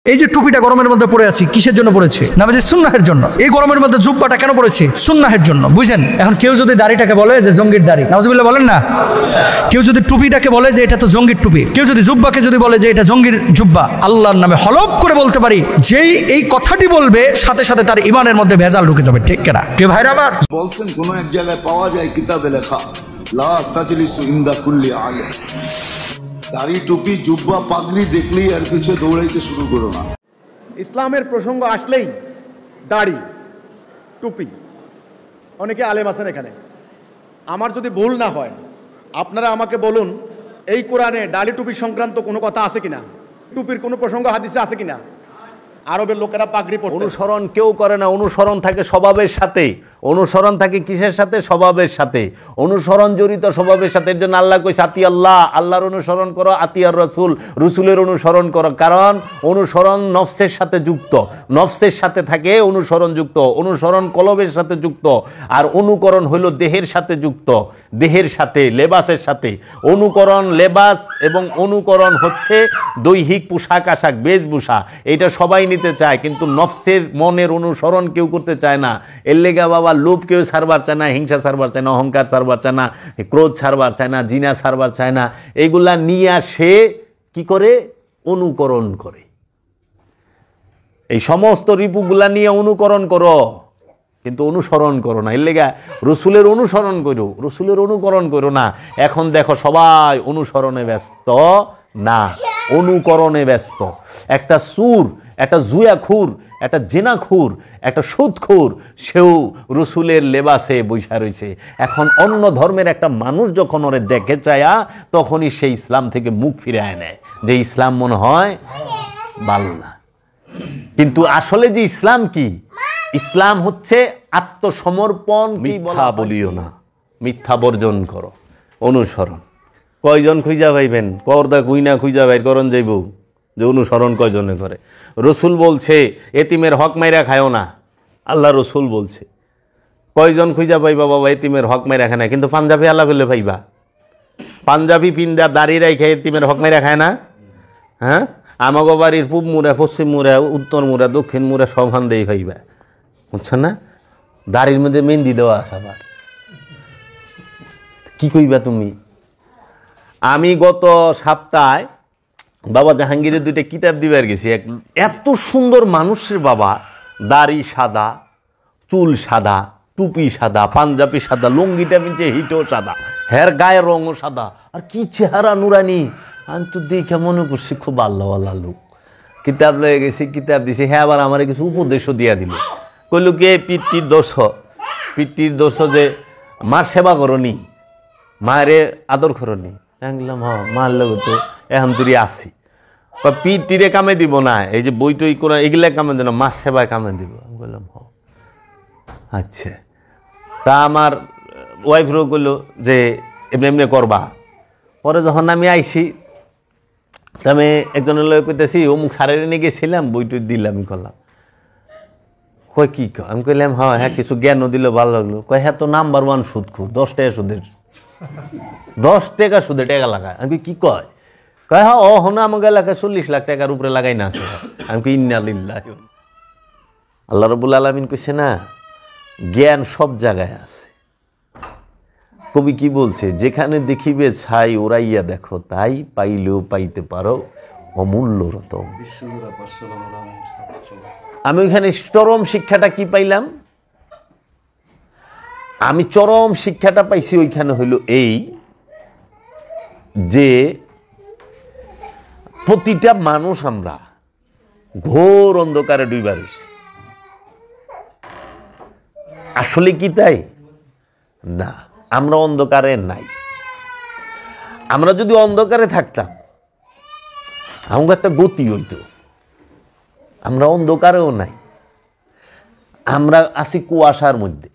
এই যে টুপিটা গরমের মধ্যে পরে আছি, কিসের জন্য পড়েছে? নামাজের সুন্নাহের জন্য। এই গরমের মধ্যে জুব্বাটা কেন পড়েছে? সুন্নাহের জন্য, বুঝেন? এখন কেউ যদি দাড়িটাকে বলে যে জঙ্গির দাড়ি, নাউজুবিল্লাহ বলেন না, কেউ যদি টুপিটাকে বলে যে এটা তো জঙ্গির টুপি, কেউ যদি জুব্বাকে যদি বলে যে এটা জঙ্গির জুব্বা, আল্লাহর নামে হলফ করে বলতে পারি যেই এই কথাটি বলবে সাথে সাথে তার ইমানের মধ্যে ভেজাল ঢুকে যাবে। ঠিক কিনা? কে ভাইরা আমার বলছেন কোন এক জায়গায় পাওয়া যায় কিতাবে লেখা, লা তাজলিসু ইনদা কুল্লি আলিম। দাড়ি টুপি জুব্বা পাগড়ি দেখলেই আর পিছে দৌড়াইতে শুরু করো না। ইসলামের প্রসঙ্গ আসলেই দাড়ি টুপি, অনেকে আলেম আছেন এখানে, আমার যদি ভুল না হয় আপনারা আমাকে বলুন এই কোরআনে দাড়ি টুপি সংক্রান্ত কোনো কথা আছে কিনা, টুপির কোনো প্রসঙ্গ হাদিসে আছে কিনা? আরবের লোকেরা পাগড়ি পরত। অনুসরণ কেউ করে না, অনুসরণ থাকে স্বভাবের সাথে। অনুসরণ থাকে কিসের সাথে? স্বভাবের সাথে। অনুসরণ জড়িত স্বভাবের সাথে। এর জন্য আল্লাহ কইছে আতি আল্লাহ, আল্লাহর অনুসরণ করো, আতিয়ার রসুল, রসুলের অনুসরণ করো। কারণ অনুসরণ নফসের সাথে যুক্ত, নফসের সাথে থাকে অনুসরণ যুক্ত, অনুসরণ কলবের সাথে যুক্ত, আর অনুকরণ হইল দেহের সাথে যুক্ত, দেহের সাথে, লেবাসের সাথে। অনুকরণ লেবাস এবং অনুকরণ হচ্ছে দৈহিক পোশাক আশাক, বেশভূষা, এটা সবাই নিতে চায়, কিন্তু নফসের মনের অনুসরণ কেউ করতে চায় না। এর লেগা বাবা লোভ কেউ ছাড়বার চায় না, হিংসা ছাড়বার চায় না, অহংকার ছাড়বার চায় না, ক্রোধ ছাড়বার চায় না, জিনা ছাড়বার চায় না। এইগুলা নিয়ে সে কি করে? অনুকরণ করে। এই সমস্ত রিপুগুলা নিয়ে অনুকরণ করো, কিন্তু অনুসরণ করো না। এর লেগা রসুলের অনুসরণ করো, রসুলের অনুকরণ করো না। এখন দেখো সবাই অনুসরণে ব্যস্ত না, অনুকরণে ব্যস্ত। একটা সুর, একটা জুয়াখুর, একটা জেনাখুর, একটা সুদখুর, সেও রসুলের লেবাসে বৈশা রয়েছে। এখন অন্য ধর্মের একটা মানুষ যখন ওরে দেখে চায়া, তখনই সে ইসলাম থেকে মুখ ফিরে নেয়, যে ইসলাম মনে হয় ভালো না। কিন্তু আসলে যে ইসলাম কি? ইসলাম হচ্ছে আত্মসমর্পণ। মিথ্যা বলিও না, মিথ্যা বর্জন করো, অনুসরণ। কয়জন খুঁজা পাইবেন? করদা কুইনা খুঁজা বাইর করন যাইব যে অনুসরণ কয়জনে করে। রসুল বলছে এতিমের হক মাইরা খায়ও না, আল্লাহ রসুল বলছে। কয়জন খুঁজা পাইবা বাবা এতিমের হক মাইরা খায় না? কিন্তু পাঞ্জাবি আল্লাহ করলে পাইবা। পাঞ্জাবি পিন্দা দাড়ি রাইখে এতিমের হক মাইরা খায় না? হ্যাঁ, আমাগো বাড়ির পূব মুড়া, পশ্চিম মুড়া, উত্তর মুড়া, দক্ষিণ মুড়া সবখান দিয়ে পাইবা, বুঝছো না? দাড়ির মধ্যে মেহেন্দি দেওয়া আছে আবার, কি কইবা তুমি? আমি গত সপ্তাহে বাবা জাহাঙ্গীরের দুইটা কিতাব দিবার গেছি। এত সুন্দর মানুষের বাবা, দাড়ি সাদা, চুল সাদা, টুপি সাদা, পাঞ্জাবি সাদা, লুঙ্গিটা পিনছে হিটও সাদা, হের গায়ের রঙও সাদা, আর কি চেহারা নুরানি। আমি তো দেখে মনে করছি খুব আল্লাহওয়ালা লোক। কিতাব লয়ে গেছি, কিতাব দিছি। হ্যাঁ, আবার আমার কিছু উপদেশও দিয়া দিল। কইল কে পিতৃর দোষ, পিতৃর দোষ যে মার সেবা করনি, মায়েরে আদর করনি। বললাম হ্যাঁ, মার লোক তো এখন তুই আসি, পিতৃরে কামে দিব না, এই যে বই টই করে এগুলা কামে দিব না, মার সেবায় কামে দিব। আমি বললাম হ, আচ্ছা। তা আমার ওয়াইফরও কইলো যে এমনি এমনি করবা। পরে যখন আমি আইসি, আমি একজনের লয়ে কইতেছি অমুক সারের নিয়ে গেছিলাম, বই টই দিলাম, আমি করলাম। কয় কি? আমি কইলাম হ্যাঁ হ্যাঁ, কিছু জ্ঞানও দিলে ভালো লাগলো। কয় হ্যাঁ, তো নাম্বার 1 সুদখোর, 10 টাকা সুদের, 10 টাকা সুদে টাকা লাগায়। আমি কি কয়? কয় হ্যাঁ, ও হনা আমাকে এলাকায় 40 লাখ টাকার উপরে লাগাই না আছে। আমি কি ইন্না লিল্লাহি। আল্লাহ রাব্বুল আলামিন কইছে না, জ্ঞান সব জায়গায় আছে। কবি কি বলছে? যেখানে দেখিবে ছাই ওরাইয়া দেখো, তাই পাইলেও পাইতে পারো অমূল্য রতন। আমি ওইখানে চরম শিক্ষাটা কি পাইলাম? আমি চরম শিক্ষাটা পাইছি ওইখানে হইল এই যে প্রতিটা মানুষ আমরা ঘোর অন্ধকারে ডুইবা রইছি। আসলে কি তাই না? আমরা অন্ধকারে নাই। আমরা যদি অন্ধকারে থাকতাম, আমাকে একটা গতি হইতো। আমরা অন্ধকারেও নাই, আমরা আছি কুয়াশার মধ্যে।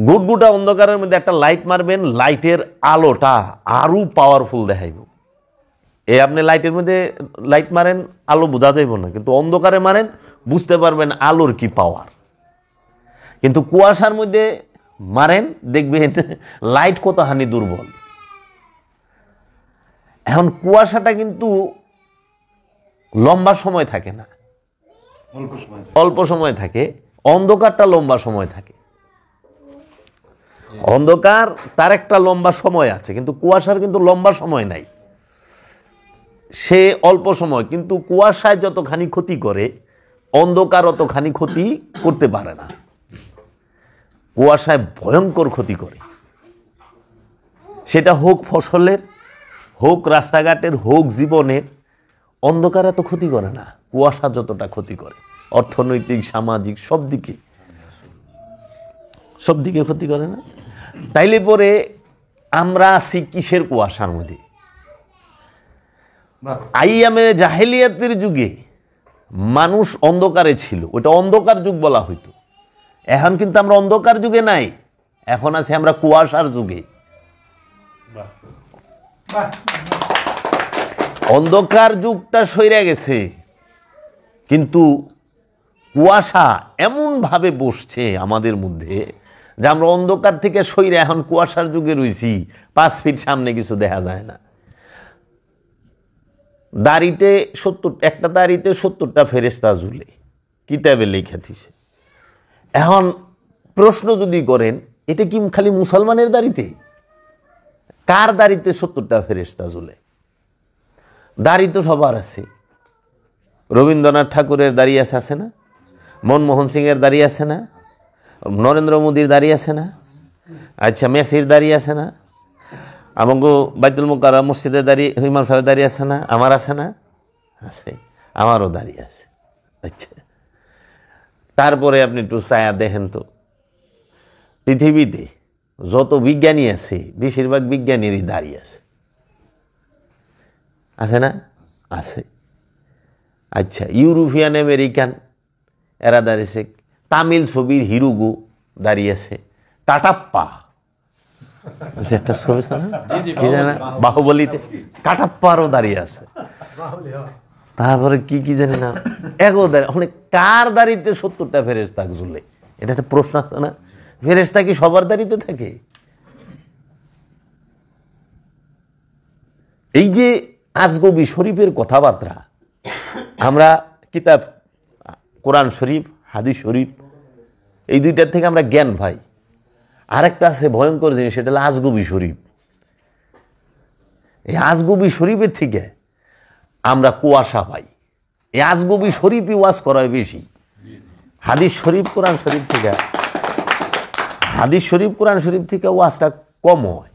গুটগুটা অন্ধকারের মধ্যে একটা লাইট মারবেন, লাইটের আলোটা আরো পাওয়ারফুল দেখাইব। আপনি লাইটের মধ্যে লাইট মারেন, আলো বোঝা যাইব না, কিন্তু অন্ধকারে মারেন, বুঝতে পারবেন আলোর কি পাওয়ার। কিন্তু কুয়াশার মধ্যে মারেন, দেখবেন লাইট কত হানি দুর্বল। এখন কুয়াশাটা কিন্তু লম্বা সময় থাকে না, অল্প সময় থাকে। অন্ধকারটা লম্বা সময় থাকে। অন্ধকার তার একটা লম্বা সময় আছে, কিন্তু কুয়াশার কিন্তু লম্বা সময় নাই, সে অল্প সময়। কিন্তু কুয়াশায় যতখানি ক্ষতি করে অন্ধকার অতখানি ক্ষতি করতে পারে না। কুয়াশায় ভয়ঙ্কর ক্ষতি করে, সেটা হোক ফসলের, হোক রাস্তাঘাটের, হোক জীবনের। অন্ধকার এত ক্ষতি করে না, কুয়াশা যতটা ক্ষতি করে, অর্থনৈতিক, সামাজিক, সব দিকে ক্ষতি করে না। তাইলে পরে আমরা আছি কিসের কুয়াশার মধ্যে? আইয়ামে জাহেলিয়াতের যুগে মানুষ অন্ধকারে ছিল, ওটা অন্ধকার যুগ বলা হইতো। এখন কিন্তু আমরা অন্ধকার যুগে নাই, এখন আছি আমরা কুয়াশার যুগে। অন্ধকার যুগটা সইরা গেছে, কিন্তু কুয়াশা এমন ভাবে বসছে আমাদের মধ্যে যে আমরা অন্ধকার থেকে সইরে এখন কুয়াশার যুগে রয়েছি। 5 ফিট সামনে কিছু দেখা যায় না। দাড়িতে 70, একটা দাড়িতে 70টা ফেরেশতা ঝুলে, কিতাবে লেখা দিছে। এখন প্রশ্ন যদি করেন, এটা কি খালি মুসলমানের দাড়িতে? কার দাড়িতে 70টা ফেরেশতা ঝুলে? দাড়ি তো সবার আছে। রবীন্দ্রনাথ ঠাকুরের দাড়ি আছে না? মনমোহন সিংয়ের দাড়ি আছে না? নরেন্দ্র মোদীর দাড়ি আছে না? আচ্ছা, মেসির দাড়ি আছে না? আমাকে বাইতুল মুকাররম মসজিদের দাড়ি, ইমাম সাহেবের দাড়ি আছে না? আমার আছে না? আছে, আমারও দাড়ি আছে। আচ্ছা, তারপরে আপনি একটু ছায়া দেখেন তো, পৃথিবীতে যত বিজ্ঞানী আছে বেশিরভাগ বিজ্ঞানীরই দাড়ি আছে, আছে না? আছে। আচ্ছা, ইউরোপিয়ান আমেরিকান এরা দাঁড়িয়েছে। তামিল ছবির হিরুগু দাঁড়িয়ে আছে। কাটাপ্পা একটা ছবি কি জানা, বাহুবলীতে কাটাপ্পারও দাঁড়িয়ে আছে। তারপরে কি জানি না, এগো দাঁড়িয়ে। মানে কার দাঁড়িতে 70টা ফেরেশতা ঝুলে? এটা একটা প্রশ্ন আছে না? ফেরেশতা কি সবার দাঁড়িতে থাকে? এই যে আজগবি শরীফের কথাবার্তা, আমরা কিতাব কোরআন শরীফ, হাদিস শরীফ, এই দুইটার থেকে আমরা জ্ঞান পাই। আরেকটা আছে ভয়ঙ্কর জিনিস, সেটা হলো আজগবি শরীফ। এই আজগবি শরীফের থেকে আমরা কুয়াশা পাই। এই আজগবি শরীফই ওয়াজ করা হয় বেশি। হাদিস শরীফ, কোরআন শরীফ থেকে, হাদিস শরীফ, কোরআন শরীফ থেকে ওয়াজটা কম হয়,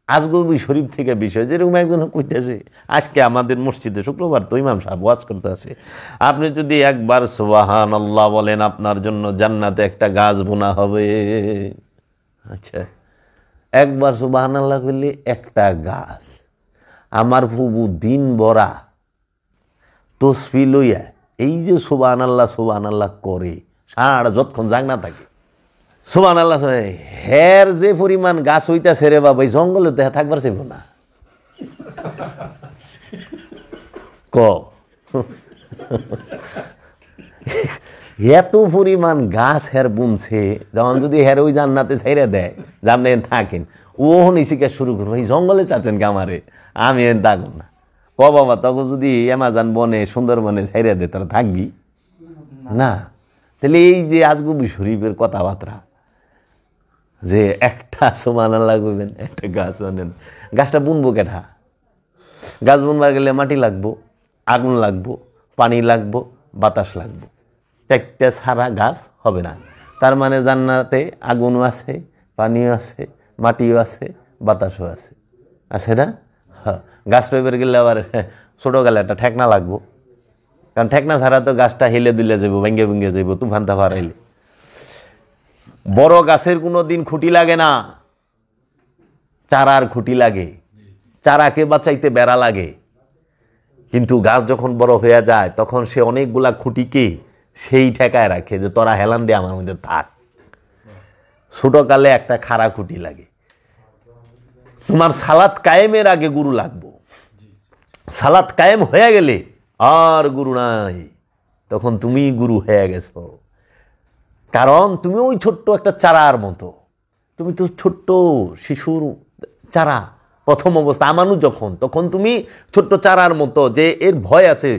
আজগবি শরীফ থেকে বিষয়। যেরকম একজন কইতেছে, আজকে আমাদের মসজিদে শুক্রবার তো ইমাম সাহেব ওয়াজ করতে আছে, আপনি যদি একবার সুবহানাল্লাহ বলেন, আপনার জন্য জান্নাতে একটা গাছ বোনা হবে। আচ্ছা, একবার সুবহানাল্লাহ করলে একটা গাছ। আমার ফুবু দিন ভরা তসবি লইয়া এই যে সুবহানাল্লাহ করে, সারা যতক্ষণ জাগনা থাকে সুবহানাল্লাহ, হের যে পরিমাণ গাছ হইতাছে রে বাবা, এই জঙ্গলে তো থাকবার চাইব না। এত পরিমাণ গাছ হের বুনছে, যেমন যদি হের ওই জান্নাতে ছাইরা দেয়, জানলে থাকেন, ও নিশিকা শুরু করবো, এই জঙ্গলে চাচ্ছেন কি আমারে? আমি এন থাকুন না। বাবা, তখন যদি অ্যামাজন বনে, সুন্দরবনে ছাইরা দেয়, তারা থাকবি না। তাহলে এই যে আজগবি শরীফের কথাবার্তা, যে একটা সুবহানাল্লাহ কইবেন, একটা গাছ আনেন, গাছটা বুনবো কেটা? গাছ বুনবার গেলে মাটি লাগবো, আগুন লাগবো, পানি লাগবো, বাতাস লাগবো। 4টা ছাড়া গাছ হবে না। তার মানে জান্নাতে আগুনও আছে, পানিও আছে, মাটিও আছে, বাতাসও আছে, আছে না? হ্যাঁ। গাছ রইবার গেলে আবার ছোট গেলে একটা ঠেকনা লাগবো, কারণ ঠেকনা ছাড়া তো গাছটা হেলে দুলে যাব, ভেঙ্গে ভেঙ্গে যাব, তুফান তাফার আইলে। বড় গাছের কোনো দিন খুঁটি লাগে না, চারার খুঁটি লাগে, চারাকে বাঁচাইতে বেড়া লাগে। কিন্তু গাছ যখন বড় হয়ে যায়, তখন সে অনেকগুলা খুঁটিকে সেই ঠেকায় রাখে, যে তোরা হেলান দিয়ে আমার মধ্যে থাক। ছোটকালে একটা খাড়া খুঁটি লাগে। তোমার সালাত কায়েমের আগে গুরু লাগবো, সালাত কায়েম হয়ে গেলে আর গুরু নাই, তখন তুমি গুরু হয়ে গেছো। কারণ তুমি ওই ছোট্ট একটা চারার মতো, তুমি তো ছোট্ট শিশুর চারা, প্রথম অবস্থা আমানু যখন, তখন তুমি ছোট্ট চারার মতো, যে এর ভয় আছে,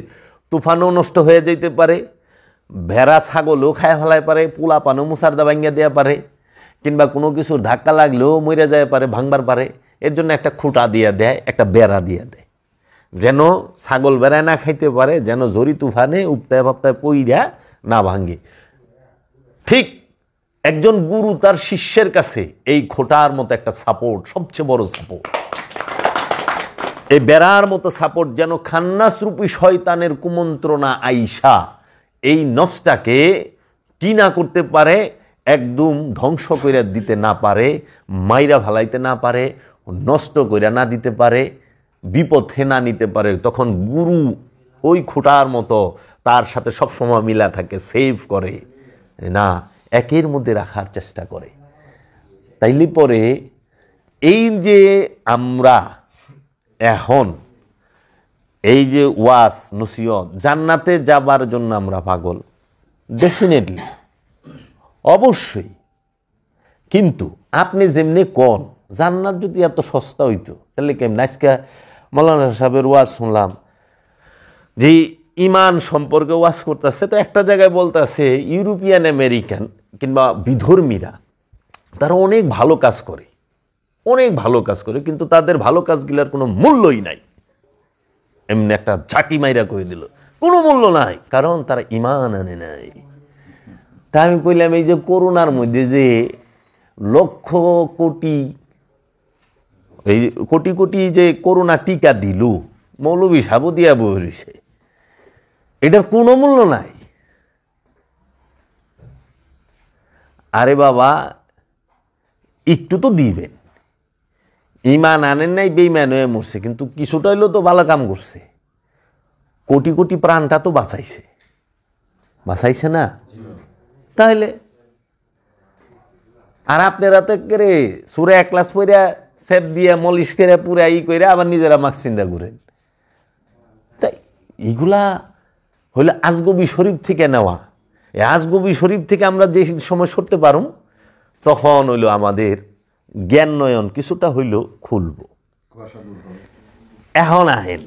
তুফানও নষ্ট হয়ে যেতে পারে, ভেড়া ছাগলও খায় ফেলায় পারে, পোলা পানও মুসারদা ভাঙ্গিয়া দেওয়া পারে, কিংবা কোনো কিছুর ধাক্কা লাগলেও মরে যায় পারে, ভাঙবার পারে। এর জন্য একটা খুঁটা দিয়ে দেয়, একটা বেড়া দিয়ে দেয়, যেন ছাগল বেড়ায় না খাইতে পারে, যেন ঝড়ি তুফানে উপতায় ভাবতায় পইরা না ভাঙ্গে। ঠিক একজন গুরু তার শিষ্যের কাছে এই খোঁটার মতো একটা সাপোর্ট, সবচেয়ে বড় সাপোর্ট, এই বেড়ার মতো সাপোর্ট, যেন খান্নাস রূপী শয়তানের কুমন্ত্রণা আইসা এই নফসটাকে কি না করতে পারে, একদম ধ্বংস করে দিতে না পারে, মাইরা ভালাইতে না পারে, নষ্ট করে না দিতে পারে, বিপথে না নিতে পারে। তখন গুরু ওই খোঁটার মতো তার সাথে সবসময় মিলা থাকে, সেভ করে না, একের মধ্যে রাখার চেষ্টা করে। তাইলে পরে এই যে আমরা এখন এই যে ওয়াজ নসিহত, জান্নাতে যাবার জন্য আমরা পাগল, ডেফিনেটলি, অবশ্যই। কিন্তু আপনি যেমনি কোন জান্নাত যদি এত সস্তা হইতো তাহলে কেমন? আজকে মৌলানা সাহেবের ওয়াজ শুনলাম যে ইমান সম্পর্কে ওয়াজ করতেছে, তো একটা জায়গায় বলতেছে ইউরোপিয়ান আমেরিকান কিংবা বিধর্মীরা তারা অনেক ভালো কাজ করে, অনেক ভালো কাজ করে, কিন্তু তাদের ভালো কাজগুলোর কোনো মূল্যই নাই। এমনি একটা ঝাঁকি মাইরা করে দিল, কোনো মূল্য নাই, কারণ তারা ইমান আনে নাই। তা আমি কইলাম এই যে করোনার মধ্যে যে লক্ষ কোটি, এই কোটি কোটি যে করোনা টিকা দিল, মৌলবী সাবু দিয়া বসে, এটার কোনো মূল্য নাই। আরে বাবা, একটু তো দিবেন। ইমান আনেন নাই, বেঈমান হয়ে মরছে, কিন্তু কিছুটা হইলেও তো ভালো কাম করছে, কোটি কোটি প্রাণটা তো বাঁচাইছে, বাঁচাইছে না? তাহলে আর আপনারা তো করে সুরে এক ক্লাস পড়া সেপ দিয়া মলিশ করে পুরা ই করে আবার নিজেরা মাস্ক পিন্দা ঘুরেন। তাই এগুলা হইলে আজগবি শরীফ থেকে নেওয়া। এই আজগবি শরীফ থেকে আমরা যে সময় সরতে পারুম, তখন হইল আমাদের জ্ঞান নয়ন কিছুটা হইল খুলব। এখন আহেন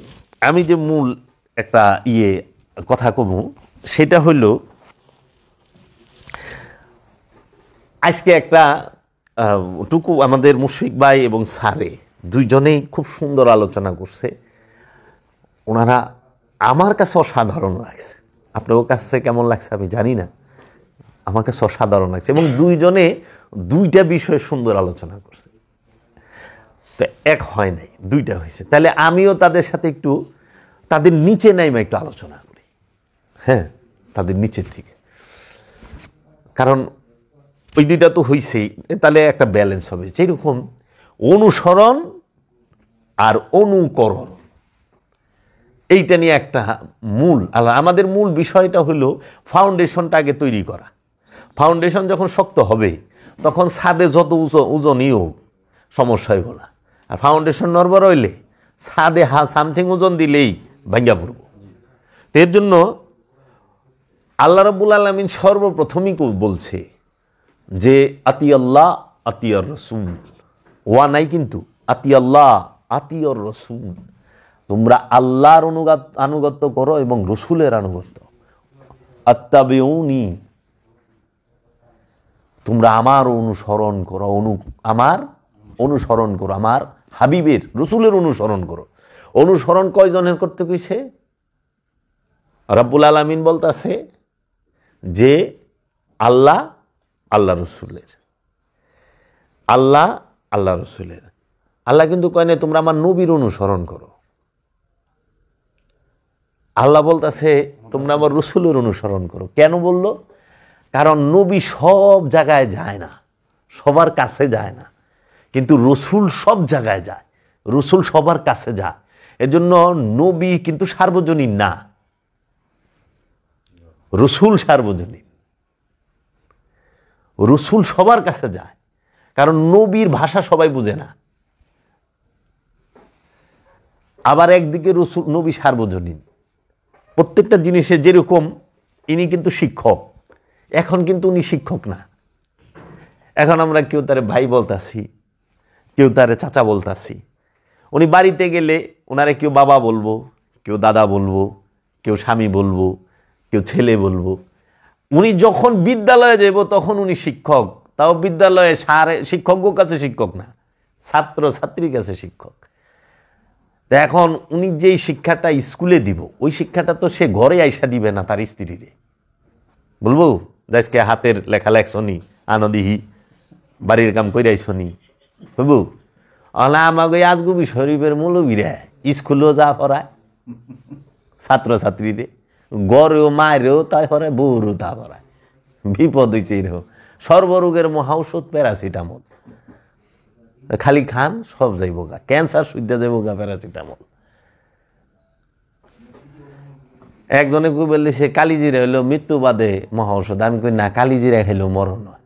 আমি যে মূল একটা কথা কমু, সেটা হইল আজকে একটা টুকু আমাদের মুশফিক ভাই এবং স্যারে দুইজনেই খুব সুন্দর আলোচনা করছে। ওনারা আমার কাছে অসাধারণ লাগছে, আপনার কাছে কেমন লাগছে আমি জানি না, আমার কাছে অসাধারণ লাগছে। এবং দুইজনে দুইটা বিষয়ে সুন্দর আলোচনা করছে, তো এক হয় নাই, দুইটা হয়েছে। তাহলে আমিও তাদের সাথে একটু তাদের নিচে নাইমা একটু আলোচনা করি, হ্যাঁ, তাদের নিচের থেকে, কারণ ওই দুইটা তো হয়েছেই, তাহলে একটা ব্যালেন্স হবে। যেরকম অনুসরণ আর অনুকরণ, এইটা নিয়ে একটা মূল আমাদের মূল বিষয়টা হলো ফাউন্ডেশনটা আগে তৈরি করা। ফাউন্ডেশন যখন শক্ত হবে তখন ছাদে যত ওজনই হোক সমস্যা হইব না। আর ফাউন্ডেশন নড়বড় হইলে ছাদে সামথিং ওজন দিলেই ভাঙ্গা পড়ব। এর জন্য আল্লাহ রাব্বুল আলামিন সর্বপ্রথমই বলছে যে আতি আল্লাহ আতিয়ার রসুল, ওয়া নাই কিন্তু আতি আল্লাহ আতিয়ার রসুল, তোমরা আল্লাহর আনুগত্য করো এবং রসুলের আনুগত্য। আত্তাবিউনি, তোমরা আমার অনুসরণ করো, আমার অনুসরণ করো, আমার হাবিবের রসুলের অনুসরণ করো। অনুসরণ কয়জনের করতে কইছে? রাব্বুল আলামিন বলতাছে যে আল্লাহ আল্লাহ রসুলের, আল্লাহ আল্লাহ রসুলের। আল্লাহ কিন্তু কয় না তোমরা আমার নবীর অনুসরণ করো, আল্লাহ বলতেছে তোমরা আমার রসুলের অনুসরণ করো। কেন বলল? কারণ নবী সব জায়গায় যায় না, সবার কাছে যায় না, কিন্তু রসুল সব জায়গায় যায়, রসুল সবার কাছে যায়। এজন্য নবী কিন্তু সার্বজনীন না, রসুল সার্বজনীন। রসুল সবার কাছে যায়, কারণ নবীর ভাষা সবাই বুঝে না। আবার একদিকে রসুল নবী সার্বজনীন, প্রত্যেকটা জিনিসে যেরকম ইনি কিন্তু শিক্ষক, এখন কিন্তু উনি শিক্ষক না। এখন আমরা কেউ তারে ভাই বলতাছি, কেউ তারে চাচা বলতাছি। উনি বাড়িতে গেলে ওনারে কেউ বাবা বলবো, কেউ দাদা বলবো, কেউ স্বামী বলবো, কেউ ছেলে বলবো। উনি যখন বিদ্যালয়ে যাব তখন উনি শিক্ষক, তাও বিদ্যালয়ে শিক্ষকের কাছে শিক্ষক না, ছাত্র ছাত্রীর কাছে শিক্ষক। তা এখন উনি যেই শিক্ষাটা স্কুলে দিব ওই শিক্ষাটা তো সে ঘরে আইসা দিবে না তার স্ত্রীরে। বলবো আজকে হাতের লেখা লেখছনি, আনদিহি বাড়ির কাম করে আইসনি, বুঝবো অলা আমাকে আজগুবি শরীফের মৌলবীরা স্কুলেও যা পড়ায় ছাত্র ছাত্রীরে, গড়েও মায়েরও তাই পড়ায়, বউরও তা পড়ায়। বিপদ হয়েছে এরকম। সর্বরোগের মহা ঔষধ প্যারাসিটামল, খালি খান সব যাইব গা, ক্যান্সার সুবিধা যাইব গা প্যারাসিটামল। একজনে কই বললে সে কালিজিরা হইলো মৃত্যু বাদে মহা ঔষধ। আমি কই না, কালিজিরা খাইলেও মরণ নয়।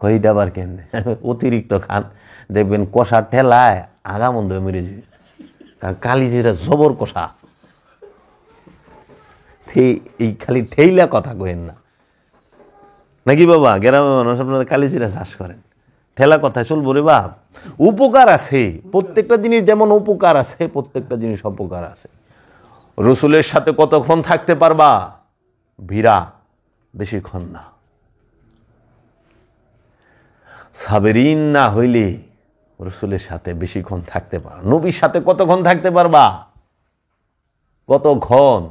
কইটা আবার কেমনে? অতিরিক্ত খান দেখবেন কষার ঠেলায় আগামন্দ মেরে যাবে, কারণ কালিজিরা জবর কষা। এই খালি ঠেইলা কথা কইেন না নাকি বাবা? গ্রামে মানুষ আপনারা কালিজিরা চাষ করেন, ঠেলা কথায় চলবো রে বাপ। উপকার আছে প্রত্যেকটা জিনিস, যেমন উপকার আছে প্রত্যেকটা জিনিস অপকার আছে। রসুলের সাথে কতক্ষণ থাকতে পারবা? ভিড়া, বেশিক্ষণ না। সাবেরিন না হইলে রসুলের সাথে বেশিক্ষণ থাকতে পারো। নবীর সাথে কতক্ষণ থাকতে পারবা? কতক্ষণ?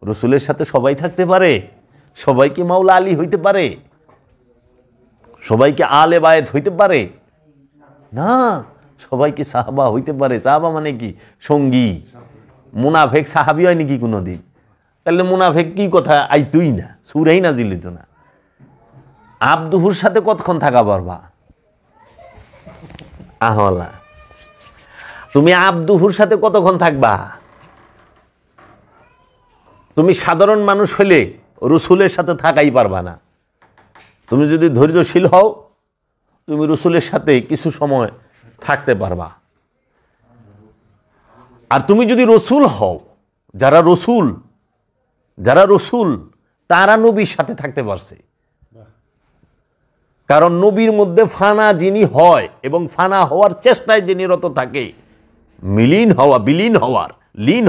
রসুলের সাথে সবাই থাকতে পারে? সবাই কি মাওলা আলী হইতে পারে? সবাই কি আলে বায়েত হইতে পারে? না, সবাই কি সাহাবা হইতে পারে? সাহাবা মানে কি? সঙ্গী। মুনাফেক সাহাবি হয় নাকি কোনোদিন? তাহলে মুনাফেক কি কথা আইতুই না, সুরাই না জিলিত না। আব্দুহুর সাথে কতক্ষণ থাকা পারবা? আহলা, তুমি আব্দুহুর সাথে কতক্ষণ থাকবা? তুমি সাধারণ মানুষ হলে রসুলের সাথে থাকাই পারবা না। তুমি যদি ধৈর্যশীল হও তুমি রসুলের সাথে কিছু সময় থাকতে পারবা। আর তুমি যদি রসুল হও, যারা রসুল তারা নবীর সাথে থাকতে পারছে। কারণ নবীর মধ্যে ফানা যিনি হয় এবং ফানা হওয়ার চেষ্টায় যিনি রত থাকে, বিলীন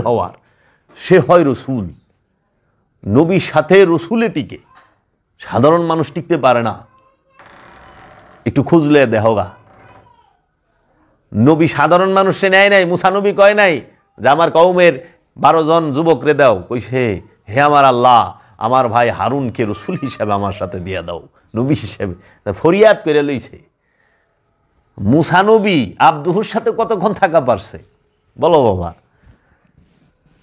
হওয়ার সে হয় রসুল। নবীর সাথে রসুলে টিকে, সাধারণ মানুষ টিকতে পারে না। একটু খুঁজলে দেহগা, নবী সাধারণ মানুষে নেয় নাই। মুসা নবী কয় নাই যে আমার কওমের 12 জন যুবকরে দাও, কইছে হে আমার আল্লাহ, আমার ভাই হারুনকে রসুল হিসেবে আমার সাথে দিয়ে দাও, নবী হিসেবে। ফরিয়াদ করে লইছে। মুসা নবী আব্দুহুর সাথে কতক্ষণ থাকা পারছে বলো বাবা?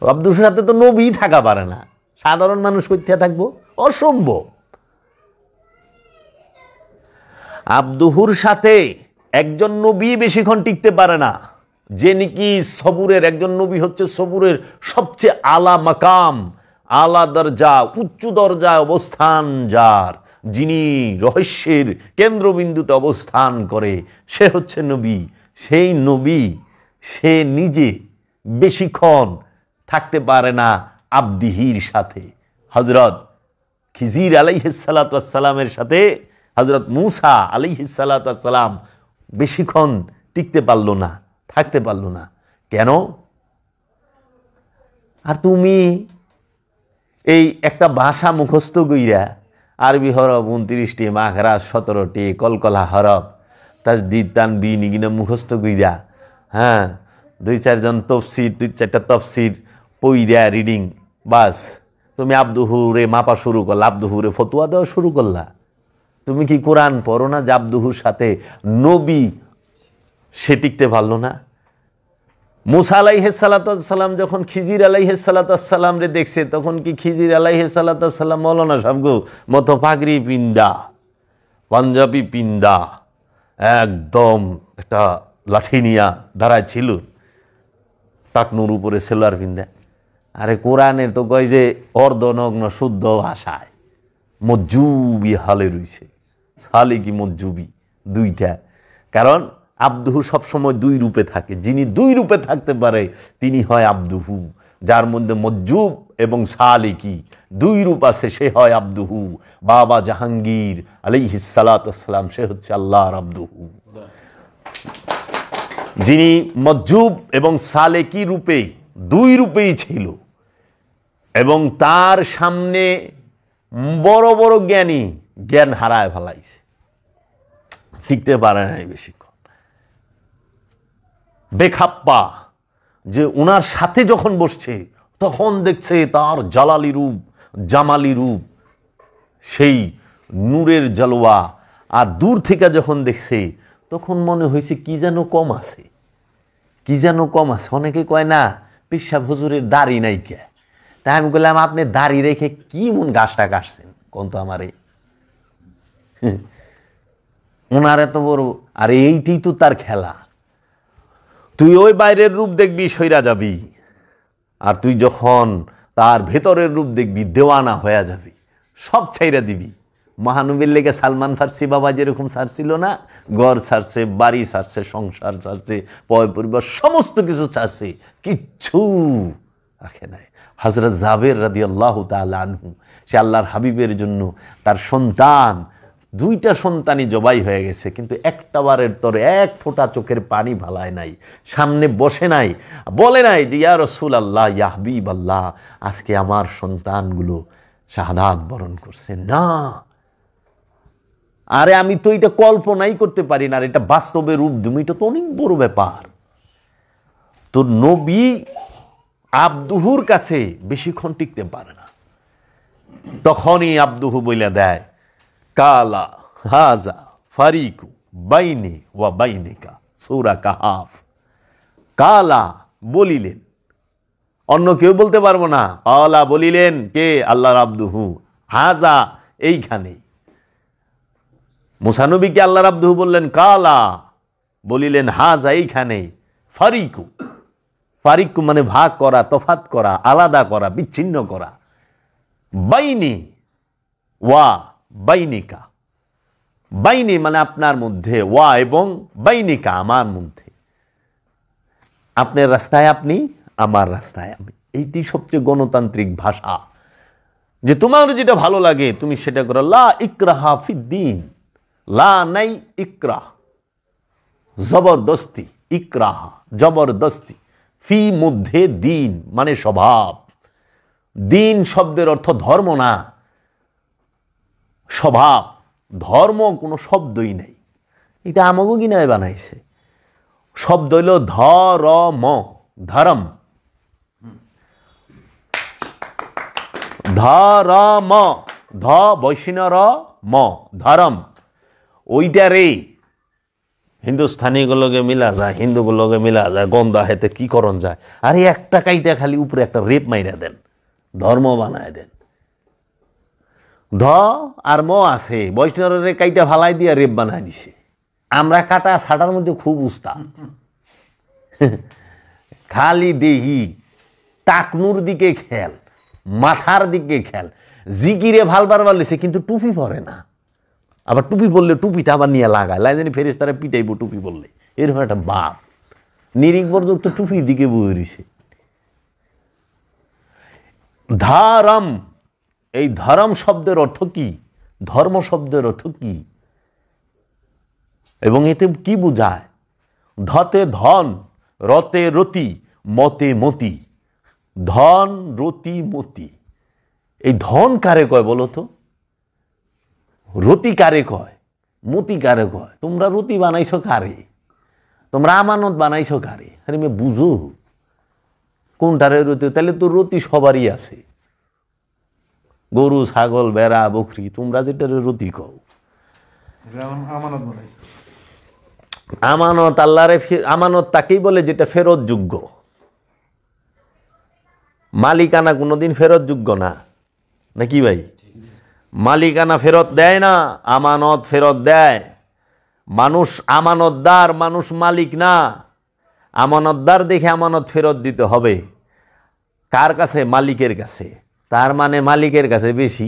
আব্দুহুর সাথে তো নবী থাকা পারে না, সাধারণ মানুষ কোথায় থাকবো? অসম্ভব। আব্দুহুর সাথে একজন নবী বেশিক্ষণ টিকতে পারে না। যে নাকি সবুরের, একজন নবী হচ্ছে সবুরের সবচেয়ে আলা মাকাম, আলা দরজা, উচ্চ দরজায় অবস্থান যার, যিনি রহস্যের কেন্দ্রবিন্দুতে অবস্থান করে, সে হচ্ছে নবী। সেই নবী সে নিজে বেশিক্ষণ থাকতে পারে না আব্দিহির সাথে। হযরত খিজির আলাইহিস সালাতু ওয়াস সালামের সাথে হযরত মূসা আলাইহিস সালাতু ওয়াস সালাম বেশিক্ষণ টিকতে পারলো না, থাকতে পারলো না। কেন? আর তুমি এই একটা ভাষা মুখস্থ কইরা, আরবি হরফ 29টি, মাখরাজ 17টি, কলকলা হরফ, তাজদিদ তানবিন এগুলো মুখস্থ কইরা, হ্যাঁ 2-4জন তফসির, 2-4টা তফসির পইরা রিডিং, বাস তুমি আব্দুহুরে মাপা শুরু করলা, আব্দুহুরে ফতুয়া দেওয়া শুরু করলা। তুমি কি কোরআন পড়ো না যে আব্দুহুর সাথে নবী সে টিকতে পারলো না? মুসা আলাইহিস সালাতু ওয়াস সালাম যখন খিজির আলাইহিস সালাতু ওয়াস সালাম রে দেখছে, তখন কি খিজির আলাইহিস সালাতু ওয়াস সালাম মৌলানা সাহেবগো মতো পাগড়ি পিন্দা, পাঞ্জাবি পিন্দা, একদম একটা লাঠি নিয়া দাঁড়ায় ছিল, টাকনুর উপরে সেলার পিন্দা? আরে কোরআনের তো কয় যে অর্ধনগ্ন শুদ্ধ ভাষায় মজ্জুবি হালে রইছে, সালিকি মজ্জুবি দুইটা। কারণ আব্দুহু সবসময় 2 রূপে থাকে। যিনি 2 রূপে থাকতে পারে তিনি হয় আব্দুহু। যার মধ্যে মজ্জুব এবং সালিকি 2 রূপ আছে, সে হয় আব্দুহু। বাবা জাহাঙ্গীর আলাইহিস সালাতু ওয়াস সালাম সে হচ্ছে আল্লাহর আব্দুহু। যিনি মজ্জুব এবং সালেকি রূপে 2 রূপেই ছিল, এবং তার সামনে বড় বড় জ্ঞানী জ্ঞান হারায় ফেলাইছে, টিকতে পারে নাই বেশিক্ষণ। বেখাপ্পা যে উনার সাথে যখন বসছে তখন দেখছে তার জালালি রূপ, জামালি রূপ, সেই নূরের জলওয়া। আর দূর থেকে যখন দেখছে তখন মনে হয়েছে কি যেন কম আছে, কি যেন কম আছে। অনেকে কয় না পিসা হুজুরের দাড়ি নাই কে, তাই আমি বললাম আপনি দাড়ি রেখে কি মন গাছটা কাটছেন কোন তো আমারে, ওনার এত বড়। আর এইটাই তো তার খেলা, তুই ওই বাইরের রূপ দেখবি সইরা যাবি, আর তুই যখন তার ভেতরের রূপ দেখবি দেওয়ানা হয়ে যাবি, সব ছাইরা দিবি। মহানবীর লেগে সালমান ফার্সি বাবা যেরকম ছাড়ছিল না, ঘর ছাড়ছে, বাড়ি ছাড়ছে, সংসার ছাড়ছে, পয় পরিবার সমস্ত কিছু ছাড়ছে, কিচ্ছু রাখে নাই। হযরত জাবের রাদিয়াল্লাহু তাআলা আনহু, সে আল্লাহর হাবিবের জন্য তার সন্তান, দুইটা সন্তানই জবাই হয়ে গেছে, কিন্তু একটা বারের তরে এক ফোঁটা চোখের পানি ভালায় নাই, সামনে বসে নাই, বলে নাই যে ইয়া রাসূলুল্লাহ, ইয়া হাবিবাল্লাহ, আজকে আমার সন্তানগুলো শাহাদাত বরণ করছে না। আরে আমি তো এটা কল্পনাই করতে পারি না, আর এটা বাস্তবে রূপ তুমি, এটা তো অনেক বড় ব্যাপার। তো নবী আব্দুহুর কাছে বেশিক্ষণ টিকতে পারে না, তখনই আব্দুহু বইলা দেয় কালা হাজা ফারিকু বাইনি ওয়া বাইনিকা, সূরা কাহাফ। কালা বলিলেন, অন্য কেউ বলতে পারবো না, কালা বলিলেন কে? আল্লাহর আব্দুহু। হাজা এইখানে, মুসা নবীকে আল্লাহর আব্দুহু বললেন কালা, বলিলেন হাজা এইখানে। ফারিকু, ফারিকু মানে ভাগ করা, তফাত করা, আলাদা করা, বিচ্ছিন্ন করা। বাইনি ওয়া বাইনিকা, বাইনি মানে আপনার মধ্যে, ওয়া এবং বাইনিকা আমার মধ্যে, আপনার রাস্তায় আপনি, আমার রাস্তায় আমি। এইটি সবচেয়ে গণতান্ত্রিক ভাষা, যে তোমার যেটা ভালো লাগে তুমি সেটা করো। লা ইকরাহা ফিদ্দিন, লা নাই ইকরাহ, জবরদস্তি, ইকরাহা জবরদস্তি, ফি মধ্যে দিন মানে স্বভাব। দিন শব্দের অর্থ ধর্ম না, স্বভাব। ধর্ম কোনো শব্দই নেই, এটা আমাকে কিনায় বানাইছে। শব্দ হইল ধরম, ধরম, ধরম, ধ বৈষ্ণর ম, ধরম। ওইটা রে হিন্দুস্থানিগুলোকে মিলা যায়, হিন্দুগুলোকে মিলা যায়, গন্ধা হেতে কি করণ যায়। আরে একটা কাইটা খালি উপরে একটা রেপ মাইরা দেন, ধর্ম বানায় দেন। ধ আর ম আছে, বৈষ্ণবের কাইটা ফালাই দিয়ে রেপ বানায় দিছে। আমরা কাটা ছাটার মধ্যে খুব উস্তাদ, খালি দেহি টাকনুর দিকে খেল, মাথার দিকে খেল। জিকিরে ভাল বারবার লেছে, কিন্তু টুপি পরে না। আবার টুপি পরলে টুপিটা আবার নিয়ে লাগায়, লাইজানি ফেরেশতারা পিটাইব টুপি পরলে, এরকম একটা বাপ নিরিখ পর্যন্ত টুপির দিকে বয়ে রয়েছে। ধরম, এই ধরম শব্দের অর্থ কি? ধর্ম শব্দের অর্থ কি? এবং এতে কি বোঝায়? ধতে ধন, রতে রতি, মতে মতি। ধন, রতি, মতি। এই ধন কারে কয় বলো তো? রতি কারে কয়? মতি কারে কয়? তোমরা রতি বানাইছো কারে? তোমরা আমানত বানাইছো কারে? আরে মে বুঝো কোনটারে রতি? তাহলে তো রতি সবারই আছে, গরু, ছাগল, বেড়া, বকরি, তোমরা যেটারে রতি কও। আমানত আল্লাহরে, আমানত তাকেই বলে যেটা ফেরত যোগ্য। মালিকানা কোনোদিন ফেরত যোগ্য না, নাকি ভাই? মালিকানা ফেরত দেয় না, আমানত ফেরত দেয়। মানুষ আমানতদার, মানুষ মালিক না। আমানতদার দেখে আমানত ফেরত দিতে হবে। কার কাছে? মালিকের কাছে। তার মানে মালিকের কাছে বেশি,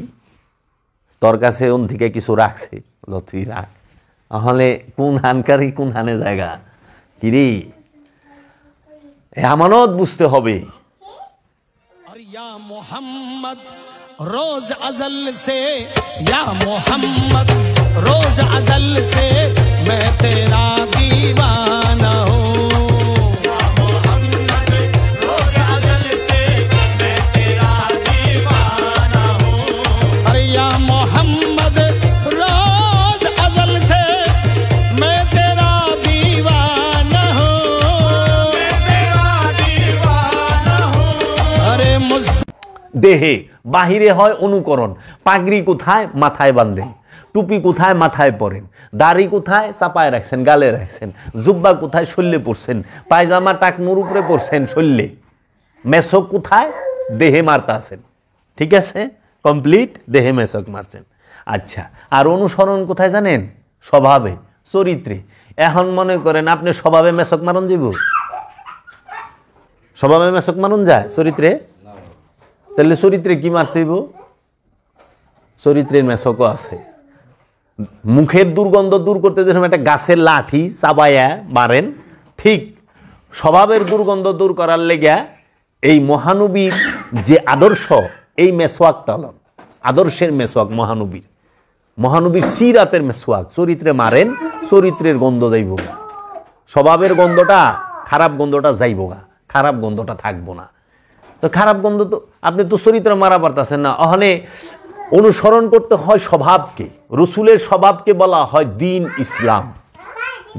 তোর কাছে ওন থেকে কিছু রাখছে, তুই রাখ। তাহলে কোন হানকারী কোন হানে জায়গা কিরে? আমানত বুঝতে হবে। या मोहम्मद रोज अजल से, या मोहम्मद रोज अजल से मैं तेरा दीवाना हूँ। या मोहम्मद रोज अजल से मैं तेरा दीवाना দেহে, বাহিরে হয় অনুকরণ। পাগড়ি কোথায়? মাথায় বাঁধেন। টুপি কোথায়? মাথায় পরেন। দাড়ি কোথায়? চাপায় রাখছেন, গালে রাখছেন। জুব্বা কোথায়? শরীরে পরছেন। পায়জামা টাকনুর উপরে পরছেন শরীরে। মেসক কোথায়? দেহে মারতাছেন। ঠিক আছে, কমপ্লিট, দেহে মেসক মারছেন। আচ্ছা, আর অনুসরণ কোথায় জানেন? স্বভাবে, চরিত্রে। এখন মনে করেন আপনি স্বভাবে মেসক মারণ যাব? স্বভাবে মেসক মারণ যায় চরিত্রে? তাহলে চরিত্রে কি মারতে হইব? চরিত্রের মেসকও আছে। মুখের দুর্গন্ধ দূর করতে যেরকম একটা গাছের লাঠি চাবাইয়া মারেন, ঠিক স্বভাবের দুর্গন্ধ দূর করার লেগা এই মহানবীর যে আদর্শ, এই মেসওয়াক টালন, আদর্শের মেসওয়াক মহানবীর, মহানবীর সিরাতের মেসওয়াক চরিত্রে মারেন, চরিত্রের গন্ধ যাইব না। স্বভাবের গন্ধটা, খারাপ গন্ধটা যাইব না, খারাপ গন্ধটা থাকবো না। তো খারাপ গন্ধ তো আপনি তো চরিত্র মারা পারতেছেন না। ওখানে অনুসরণ করতে হয় স্বভাবকে। রসুলের স্বভাবকে বলা হয় দিন ইসলাম।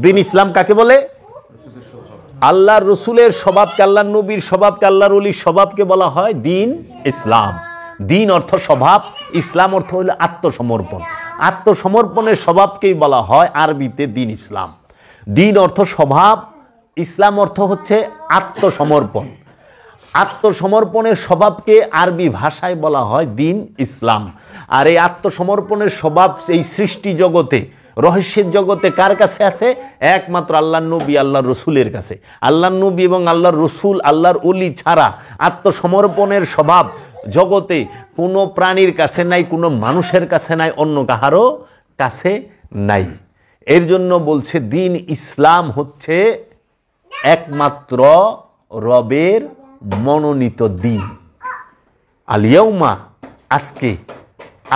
দিন ইসলাম কাকে বলে? আল্লাহর রসুলের স্বভাবকে, আল্লাহর নবীর স্বভাবকে, আল্লাহর ওলির স্বভাবকে বলা হয় দিন ইসলাম। দিন অর্থ স্বভাব, ইসলাম অর্থ হলো আত্মসমর্পণ। আত্মসমর্পণের স্বভাবকেই বলা হয় আরবিতে দিন ইসলাম। দিন অর্থ স্বভাব, ইসলাম অর্থ হচ্ছে আত্মসমর্পণ। আত্মসমর্পণের স্বভাবকে আরবি ভাষায় বলা হয় দিন ইসলাম। আর এই আত্মসমর্পণের স্বভাব এই সৃষ্টি জগতে, রহস্যের জগতে কার কাছে আছে? একমাত্র আল্লাহর নবী, আল্লাহর রসুলের কাছে। আল্লাহর নবী এবং আল্লাহর রসুল, আল্লাহর ওলি ছাড়া আত্মসমর্পণের স্বভাব জগতে কোনো প্রাণীর কাছে নাই, কোনো মানুষের কাছে নাই, অন্য কাহারও কাছে নাই। এর জন্য বলছে দিন ইসলাম হচ্ছে একমাত্র রবের মনোনীত দিন। আলিয়াউমা, আজকে,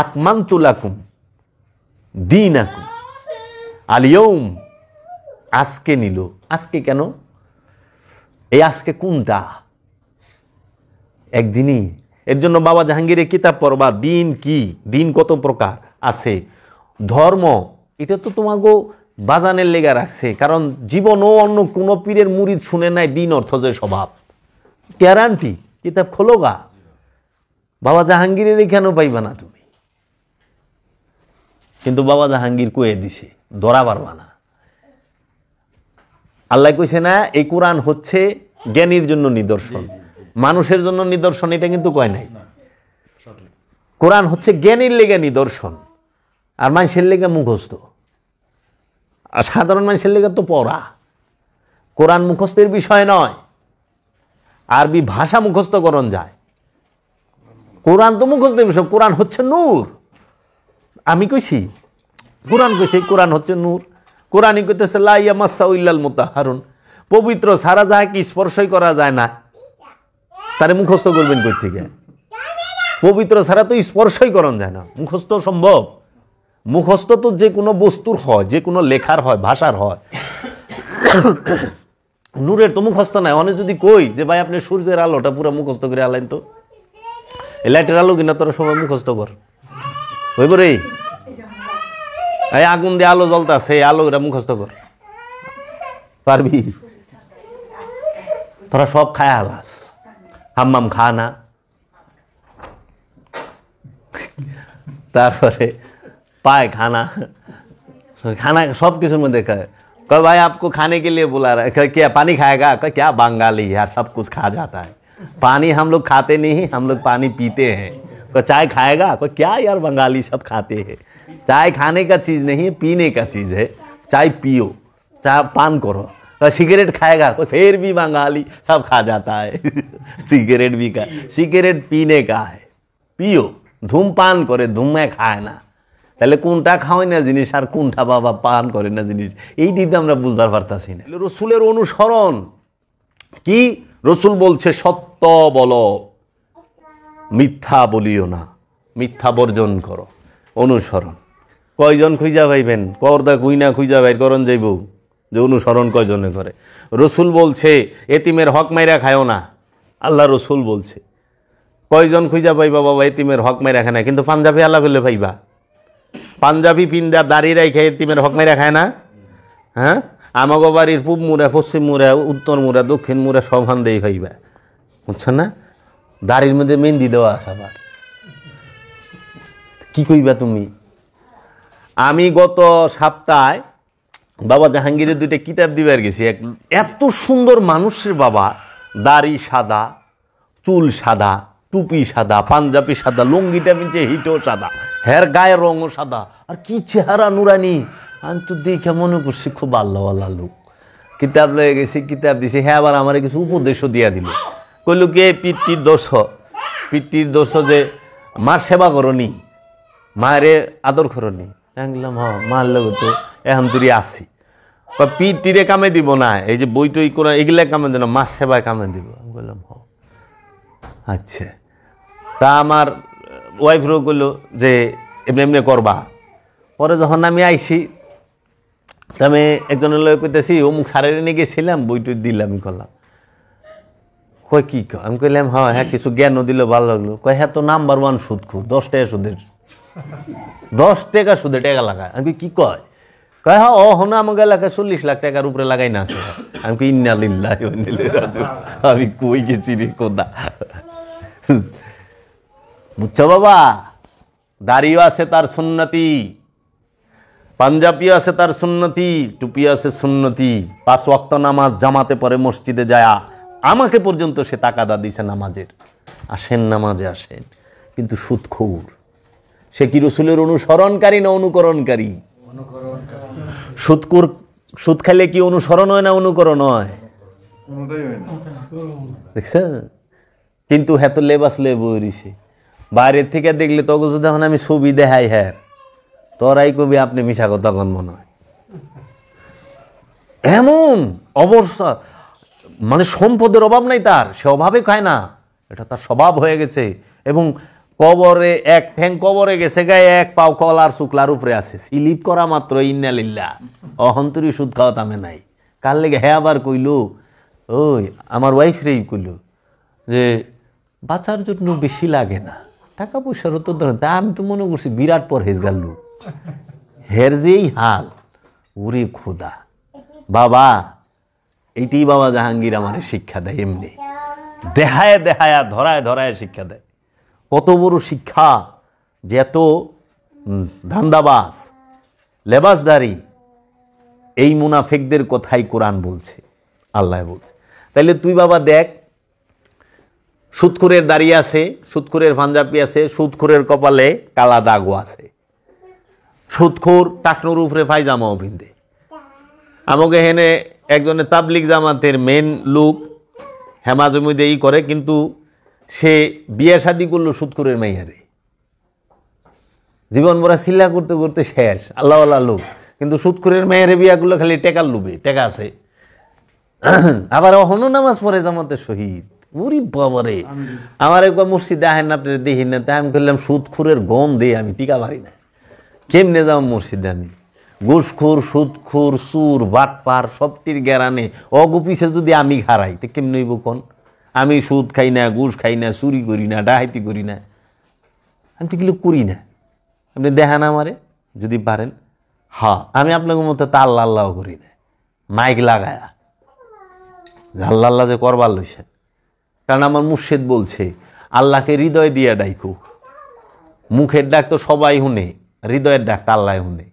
আকমান্তু লাকুম দীনাকুম। আলিয়াউম, আজকে নিল। আজকে কেন? এই আজকে কোনটা? একদিনই। এর জন্য বাবা জাহাঙ্গীরের কিতাব পড়বা, দিন কি, দিন কত প্রকার আছে। ধর্ম এটা তো তোমাকে বাজানের লেগা রাখছে, কারণ জীবনও অন্য কোনো পীরের মুরিদ শুনে নাই দিন অর্থ যে স্বভাব। গ্যারান্টি, কিতাব খোলো গা, বাবা জাহাঙ্গীরের এখানেও পাইবা না তুমি। কিন্তু বাবা জাহাঙ্গীর কয়ে দিছে, ধরা পারবা না। আল্লাহ কইছে না এই কোরআন হচ্ছে জ্ঞানীর জন্য নিদর্শন, মানুষের জন্য নিদর্শন, এটা কিন্তু কয় নাই। কোরআন হচ্ছে জ্ঞানীর লেগে নিদর্শন, আর মানুষের লেগে মুখস্থ। আর সাধারণ মানুষের লেগে তো পড়া। কোরআন মুখস্থের বিষয় নয়, আরবি ভাষা মুখস্থকরণ যায়। কোরআন তো মুখস্থের বিষয়। কোরআন হচ্ছে নূর। আমি কইছি, কোরআন কইছে কোরআন হচ্ছে নূর। কোরআনই কইতেছে লা ইয়ামাসসাহু ইল্লাল মুতাহহারুন, পবিত্র সারা যায় কি স্পর্শই করা যায় না। তারে মুখস্থ করবেন কই থেকে? পবিত্র ছাড়া তো স্পর্শই করণ যায় না। মুখস্থ সম্ভব? মুখস্থ তো যে কোনো বস্তুর হয়, যে কোনো লেখার হয়, ভাষার হয়। নূরের তো মুখস্থ নাই। অনেক যদি কই যে ভাই আপনি সূর্যের আলোটা পুরো মুখস্থ করে আলেন, তো এই লাইটের আলো কিনা তোরা সবাই মুখস্থ কর, হইব রে? এই আগুন দিয়ে আলো জ্বলতেছে, এই আলো এটা মুখস্থ কর, পারবি? তোরা সব খায় আলাস, হাম্মাম খা না, তারপরে पायखाना खाना सब किस्म में देखा है। कह भाई आपको खाने के लिए बुला रहा है, क्या पानी खाएगा? कह क्या बंगाली यार सब कुछ खा जाता है। पानी हम लोग खाते नहीं, हम लोग पानी पीते हैं। कह चाय खाएगा? कह क्या यार बंगाली सब खाते हैं। चाय खाने का चीज़ नहीं है, पीने का चीज़ है। चाय पियो, चाय पान करो। कह सिगरेट खाएगा? कोई फिर भी बंगाली सब खा जाता है। सिगरेट भी का, सिगरेट पीने का है, पियो। धूमपान करे, धूमे खाए ना। তাহলে কোনটা খাওয়াই না জিনিস আর কোনটা বাবা পান করে না জিনিস, এইটি তো আমরা বুঝবার পারতাছি না। রসুলের অনুসরণ কি? রসুল বলছে সত্য বলো, মিথ্যা বলিও না, মিথ্যা বর্জন করো। অনুসরণ কয়জন খুঁজা পাইবেন? করদা গুইনা খুঁজা বাইর করন যাইব যে অনুসরণ কয়জনে করে। রসুল বলছে এতিমের হক মাইরা খায়ও না, আল্লাহ রসুল বলছে। কয়জন খুঁজা পাইবা বাবা এতিমের হক মাইরা খায় না? কিন্তু পাঞ্জাবি আল্লাহ করলে পাইবা। পাঞ্জাবি পিন্দা দাঁড়িয়ে রেখে এতিমের হক মাইরা খায় না? হ্যাঁ, আমাগো বাড়ির পূব মুড়া, পশ্চিম মুড়া, উত্তর মুড়া, দক্ষিণ মুড়া সবখান দিয়ে পাইবা, বুঝছেন না? দাড়ির মধ্যে মেহেন্দি দেওয়া আছে আবার। কি কইবা তুমি? আমি গত সপ্তাহে বাবা জাহাঙ্গীরের 2টা কিতাব দিবার গেছি। এত সুন্দর মানুষের বাবা, দাড়ি সাদা, চুল সাদা, টুপি সাদা, পাঞ্জাবি সাদা, লুঙ্গিটা পিনছে হিটও সাদা, হের গায়ের রঙও সাদা, আর কি চেহারা নুরানি। আমি তো দেখে মনে করছি খুব আল্লাহওয়ালা লোক। কিতাব লয়ে গেছি, কিতাব দিছি। হ্যাঁ, আবার আমার কিছু উপদেশও দিয়া দিল। কইল কে পিতৃর দোষ যে মার সেবা করনি, মায়েরে আদর করনি। বললাম হ, মার লোক তো এখন তুই আসি, পিতৃরে কামে দিব না, এই যে বই টই করে এগুলা কামে দিব না, মার সেবায় কামে দিব। আমি বললাম হ, আচ্ছা। তা আমার ওয়াইফরও কইল যে এমনি এমনি করবা। পরে যখন আমি আইছি, আমি একজনের লয়ে কইতেছি অমুক সারের নিয়ে গেছিলাম, বইটই দিলাম, আমি করলাম। কয় কি? আমি কইলাম হ্যাঁ, কিছু জ্ঞানও দিলে ভালো লাগলো। কয় হ্যাঁ, তো নাম্বার 1 সুদখোর, 10 টাকা সুদের, 10 টাকা সুদে টাকা লাগায়। আমি কি কয়? কয় হ্যাঁ, হনা আমাকে এলাকায় 40 লাখ টাকার উপরে লাগাই না আছে। আমি কি ইন্না লিল্লাহি ওয়া ইন্না ইলাইহি রাজিউন। আমি কই গেছি রে কোদা। বুঝছো বাবা, দাড়িও আছে তার সুন্নতি, পাঞ্জাবিও আছে তার সুন্নতি, টুপি আছে সুন্নতি, 5 ওয়াক্ত নামাজ জামাতে পড়ে মসজিদে যায়। আমাকে পর্যন্ত সে তাকাদা দিছে নামাজের, আসেন নামাজে আসেন। কিন্তু সুদখোর। সে কি রসুলের অনুসরণকারী না অনুকরণকারী? সুদ খাইলে কি অনুসরণ হয় না অনুকরণ হয়? দেখছ? কিন্তু হ্যাঁ তো লেবাস লে বইছে বাইরের থেকে দেখলে তখন যখন আমি ছবি দেখাই, হ্যাঁ তোরাই কবি আপনি মিশা কথা কন মনে হয়। এমন অবস্থা, মানে সম্পদের অভাব নাই তার, সে অভাবে খায় না, এটা তার স্বভাব হয়ে গেছে। এবং কবরে এক ঠ্যাং কবরে গেছে, গায়ে এক পাও কলার শুক্লার উপরে আছে, স্লিপ করা মাত্র ইন্না লিল্লাহ, অহন্তরি সুদ খাওয়া তামে নাই। কার লেগে হ্যাঁ আবার কইল, ওই আমার ওয়াইফ রেই কইল যে বাঁচার জন্য বেশি লাগে না, টাকা পয়সার তো ধরেন। তা আমি তো মনে করছি বিরাট পরহেজগার লোক, হের যেই হাল, ওরে খোদা। বাবা এইটাই বাবা জাহাঙ্গীর আমার শিক্ষা দেয়, এমনি দেখায় দেখায় ধরায় ধরায় শিক্ষা দেয়। কত বড় শিক্ষা যে এত ধান্দাবাজ লেবাসদারি, এই মুনাফিকদের কথাই কোরআন বলছে, আল্লাহ বলছে। তাইলে তুই বাবা দেখ, সুদখোরের দাড়ি আছে, সুদখোরের পাঞ্জাবি আছে, সুদখোরের কপালে কালা দাগও আছে, সুদখোর টাকনোর উপরে পায়জামাও পিনতে। আমাকে হেনে একজনের তাবলিগ জামাতের মেন লোক হেমাজমিদে ই করে, কিন্তু সে বিয়ে শাদি করলো সুদখোরের মাইয়ারে, জীবন ভরা চিল্লা করতে করতে শেষ, আল্লাহ আল্লাহ লোক। কিন্তু সুদখোরের মেয়েরে বিয়া করলো খালি টেকার লোভে, টেকা আছে। আবার অহনো নামাজ পড়ে জামাতের শহীদ। উরি বাবারে, আমার একবার মসজিদে আহেন না, আপনার দেখি না। তাই আমি করলাম সুদখোরের গম দিয়ে আমি টিকা পারি না, কেমনে যাও মসজিদে আমি? ঘুষখোর, সুদখোর, চুর, বাটপার সবটির গ্যারানে অগোপিসে যদি আমি হারাই, তো কেমনে হইব কোন? আমি সুদ খাই না, ঘুষ খাই না, চুরি করি না, ডাহাইতি করি না, আমি তো কিলো করি না। আপনি দেখান আমারে যদি পারেন। হ্যাঁ, আমি আপনাকে মতো তা আল্লাহ আল্লাহ করি না, মাইক লাগায়া আল্লাহ আল্লাহ যে করবার লইছেন। কারণ আমার মুর্শিদ বলছে আল্লাহকে হৃদয় দিয়ে ডাইকো। মুখের ডাক তো সবাই শুনে, হৃদয়ের ডাকটা আল্লাহ শুনে।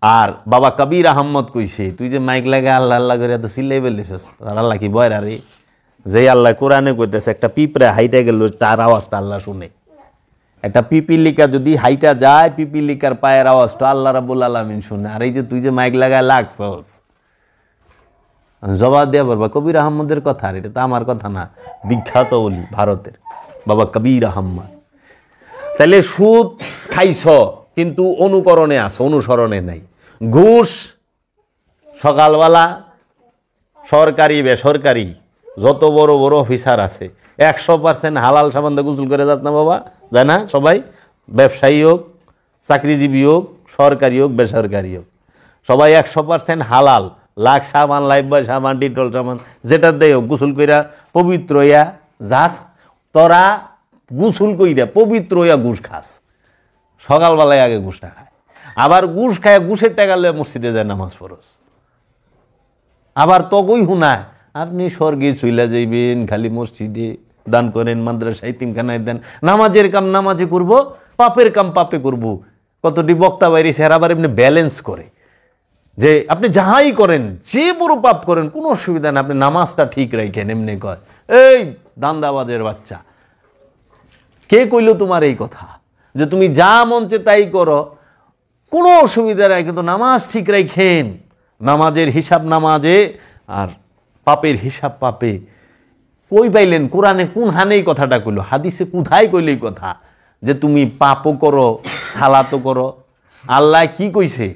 আর বাবা কবির আহম্মদ কইছে, তুই যে মাইক লাগে আল্লাহ আল্লাহ করে এত চিল্লাই বেলেছিস, আল্লাহ কি বয় রে? যে আল্লাহ কোরআনে কইতেছে একটা পিঁপড়ে হাইটা গেল, তার আওয়াজটা আল্লাহ শুনে। একটা পিপিলিকা যদি হাইটা যায়, পিপিলিকার পায়ের আওয়াজটা আল্লাহ রাব্বুল আলামিন শুনে। আর এই যে তুই যে মাইক লাগায় লাগছস, জবাব দেয়া বলবা কবির আহম্মদের কথা, আর এটা তো আমার কথা না, বিখ্যাত ওলি ভারতের বাবা কবির আহম্মদ। তাহলে সুদ খাইছ কিন্তু অনুকরণে আছো, অনুসরণে নাই। ঘুষ, সকালবেলা সরকারি বেসরকারি যত বড় বড় অফিসার আছে 100% হালাল সাবান দিয়ে গোসল করে যাস না বাবা, যায় না সবাই? ব্যবসায়ী হোক, চাকরিজীবী হোক, সরকারি হোক, বেসরকারি হোক, সবাই 100% হালাল। লাখ সাবান, লাইফবয় সাবান, ডিটল সাবান, যেটা দেয় হোক, গোসল কইরা পবিত্র হইয়া যাস। তোরা গোসল কইরা পবিত্র হইয়া ঘুষ খাস, সকালবেলায় আগে ঘুষটা খায়। আবার ঘুষ খায়, ঘুষের টাকা লয়ে মসজিদে যায় নামাজ পড়স। আবার তগই হুনায় আপনি স্বর্গে চইলা যাইবেন, খালি মসজিদে দান করেন, মাদ্রাসায় তিমখানায় দেন, নামাজের কাম নামাজে করব, পাপের কাম পাপে করব। কতটি বক্তা বাইরে স্যার আবার এমনি ব্যালেন্স করে যে আপনি যাহাই করেন, যে বড় পাপ করেন কোনো অসুবিধা নেই, আপনি নামাজটা ঠিক রাখেন। এমনি কয়, এই দান্দাবাজের বাচ্চা, কে কইল তোমার এই কথা যে তুমি যা মঞ্চে তাই করো, কোনো অসুবিধা নাই, কিন্তু নামাজ ঠিক রাখেন। নামাজের হিসাব নামাজে আর পাপের হিসাব পাপে। কই পাইলেন? কোরআনে কোন হানে এই কথাটা কইল? হাদিসে কোথায় কইল এই কথা যে তুমি পাপও করো সালাতও করো? আল্লাহ কি কইছে?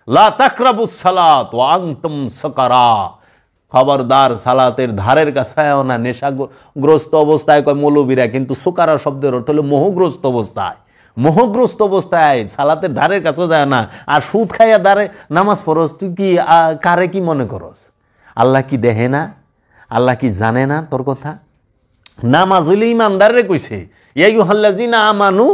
লা তাকরাবুস সালাত ওয়া আনতুম সুকারা, খবরদার সালাতের ধারের কাছেও না নেশাগ্রস্ত অবস্থায়, কয় মৌলবীরা, কিন্তু সুকারা শব্দের অর্থ হলো মোহগ্রস্ত অবস্থায়। মোহগ্রস্ত অবস্থায় সালাতের ধারের কাছেও যায় না। আর সুদ খাইয়া দাঁড়ে নামাজ পড়স, তুই কি কারে কি মনে করস? আল্লাহ কি দেখে না? আল্লাহ কি জানে না তোর কথা? নামাজ হইলে ইমানদারে কইছে, ইয়া আইয়ুহাল্লাযিনা আমানু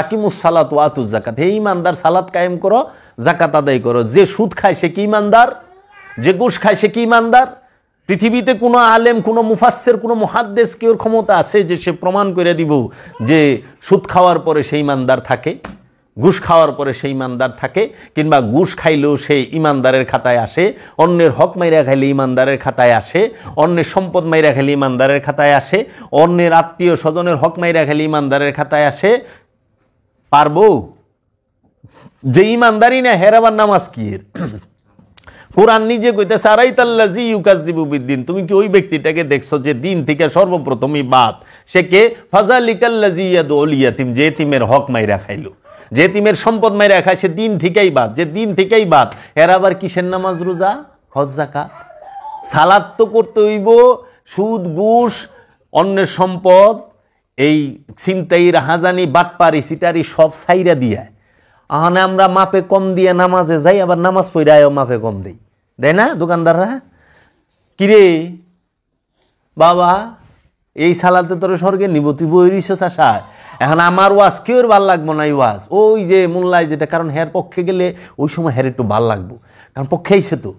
আকিমুস সালাত ওয়া আতুজ যাকাত। হে ইমানদার, সালাত কায়েম করো, যাকাত আদায় করো। যে সুদ খায় সে কি ইমানদার? যে ঘুষ খায় সে কি ইমানদার? পৃথিবীতে কোনো আলেম, কোনো মুফাসসির, কোনো মুহাদ্দিস কি ওর ক্ষমতা আছে যে সে প্রমাণ করে দিব যে সুদ খাওয়ার পরে সেই ইমানদার থাকে, ঘুষ খাওয়ার পরে সেই ইমানদার থাকে, কিংবা ঘুষ খাইলেও সেই ইমানদারের খাতায় আসে, অন্যের হক মাইরা খাইলে ইমানদারের খাতায় আসে, অন্যের সম্পদ মাইরা খাইলে ইমানদারের খাতায় আসে, অন্যের আত্মীয় স্বজনের হক মাইরা খাইলে ইমানদারের খাতায় আসে? পারবো? যে ইমানদারি না হেরাবার নামাজ কি এর? কোরআন নিজে কইতেছে আরাইতাল্লাযী ইউকাযযিবু বিদ্দিন। তুমি কি ওই ব্যক্তিটাকে দেখছো যে দিন থেকে সর্বপ্রথমই বাদ? সে কে? ফাযালিকাল্লাযী ইয়াদউল ইয়াতীম, যে এতিমের হক মাইরা খাইলো, যে এতিমের সম্পদ মাইরা খায়, সে দিন থেকেই বাদ। যে দিন থেকেই বাদ, এর আবার কিসের নামাজ রোজা হজ যাকাত? সালাত তো করতে হইব। সুদ ঘুষ অন্যের সম্পদ এই ছিনতাই রাহাজানি বাটপারি সিটারি সব ছাইরা দিয়া আহানে আমরা মাপে কম দিয়ে নামাজে যাই, আবার নামাজ পড়ায়ও মাপে কম দেই, দেয় না দোকানদাররা? কিরে বাবা, এই সালাতে তোর স্বর্গে নিব, তুই বইরিস আশায়। এখন আমার ওয়াজ কেউর ভাল লাগবো না, এই ওয়াজ ওই যে মোল্লায় যেটা, কারণ হের পক্ষে গেলে ওই সময় হের একটু ভাল লাগবো, কারণ পক্ষে আইছে তো।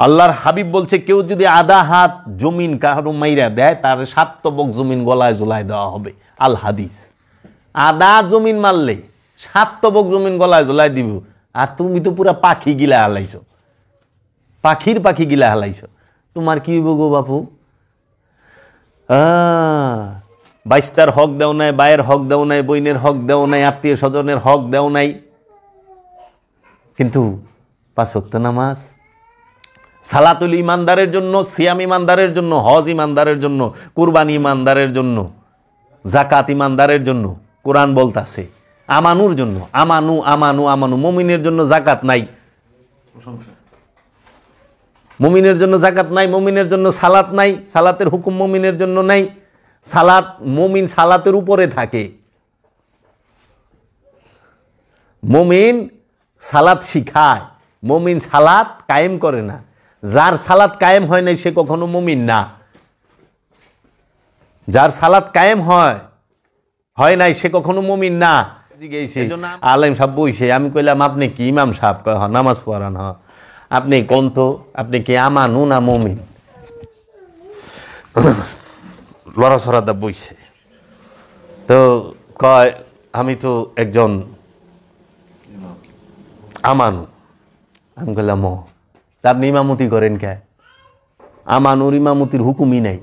আল্লাহর হাবিব বলছে, কেউ যদি আধা হাত জমিন কারো মাইরা দেয়, তার 7 তবক জমিন গলায় ঝুলায় দেওয়া হবে। আল হাদিস। আধা জমিন মারলে 7 তবক জমিন গলায় ঝুলায় দিব। আর তুমি তো পুরা পাখি গিলা হালাইছো, পাখির পাখি গিলা হালাইছো। তোমার কি হইব গো বাপু? বাইস্তার হক দেও নাই, বায়ের হক দেও নাই, বইনের হক দেও নাই, আত্মীয় স্বজনের হক দেও নাই, কিন্তু 5 ওয়াক্ত নামাজ। সালাতুল ইমানদারের জন্য, সিয়াম ইমানদারের জন্য, হজ ইমানদারের জন্য, কুরবানি ইমানদারের জন্য, যাকাত ইমানদারের জন্য। কোরআন বলতাছে আমানুর জন্য, আমানু আমানু আমানু। মুমিনের জন্য যাকাত নাই, মুমিনের জন্য যাকাত নাই, মুমিনের জন্য সালাত নাই, সালাতের হুকুম মুমিনের জন্য নাই। সালাত, মুমিন সালাতের উপরে থাকে। মুমিন সালাত শিখায়, মুমিন সালাত কায়েম করে না। যার সালাত কায়েম হয় নাই সে কখনো মুমিন না। যার সালাত কায়েম হয় নাই সে কখনো মুমিন না। আলেম সাহেব বইছে, আমি কইলাম আপনি কি ইমাম সাহেব? কয় হ, নামাজ পড়ান। হ, আপনি কোন তো, আপনি কি আমানু না মুমিন? লড়াছড়াদা বইছে তো কয় আমি তো একজন আমানু। আমি কইলাম আপনি ইমামতি করেন কে? আমানুর ইমামতির হুকুমই নাই।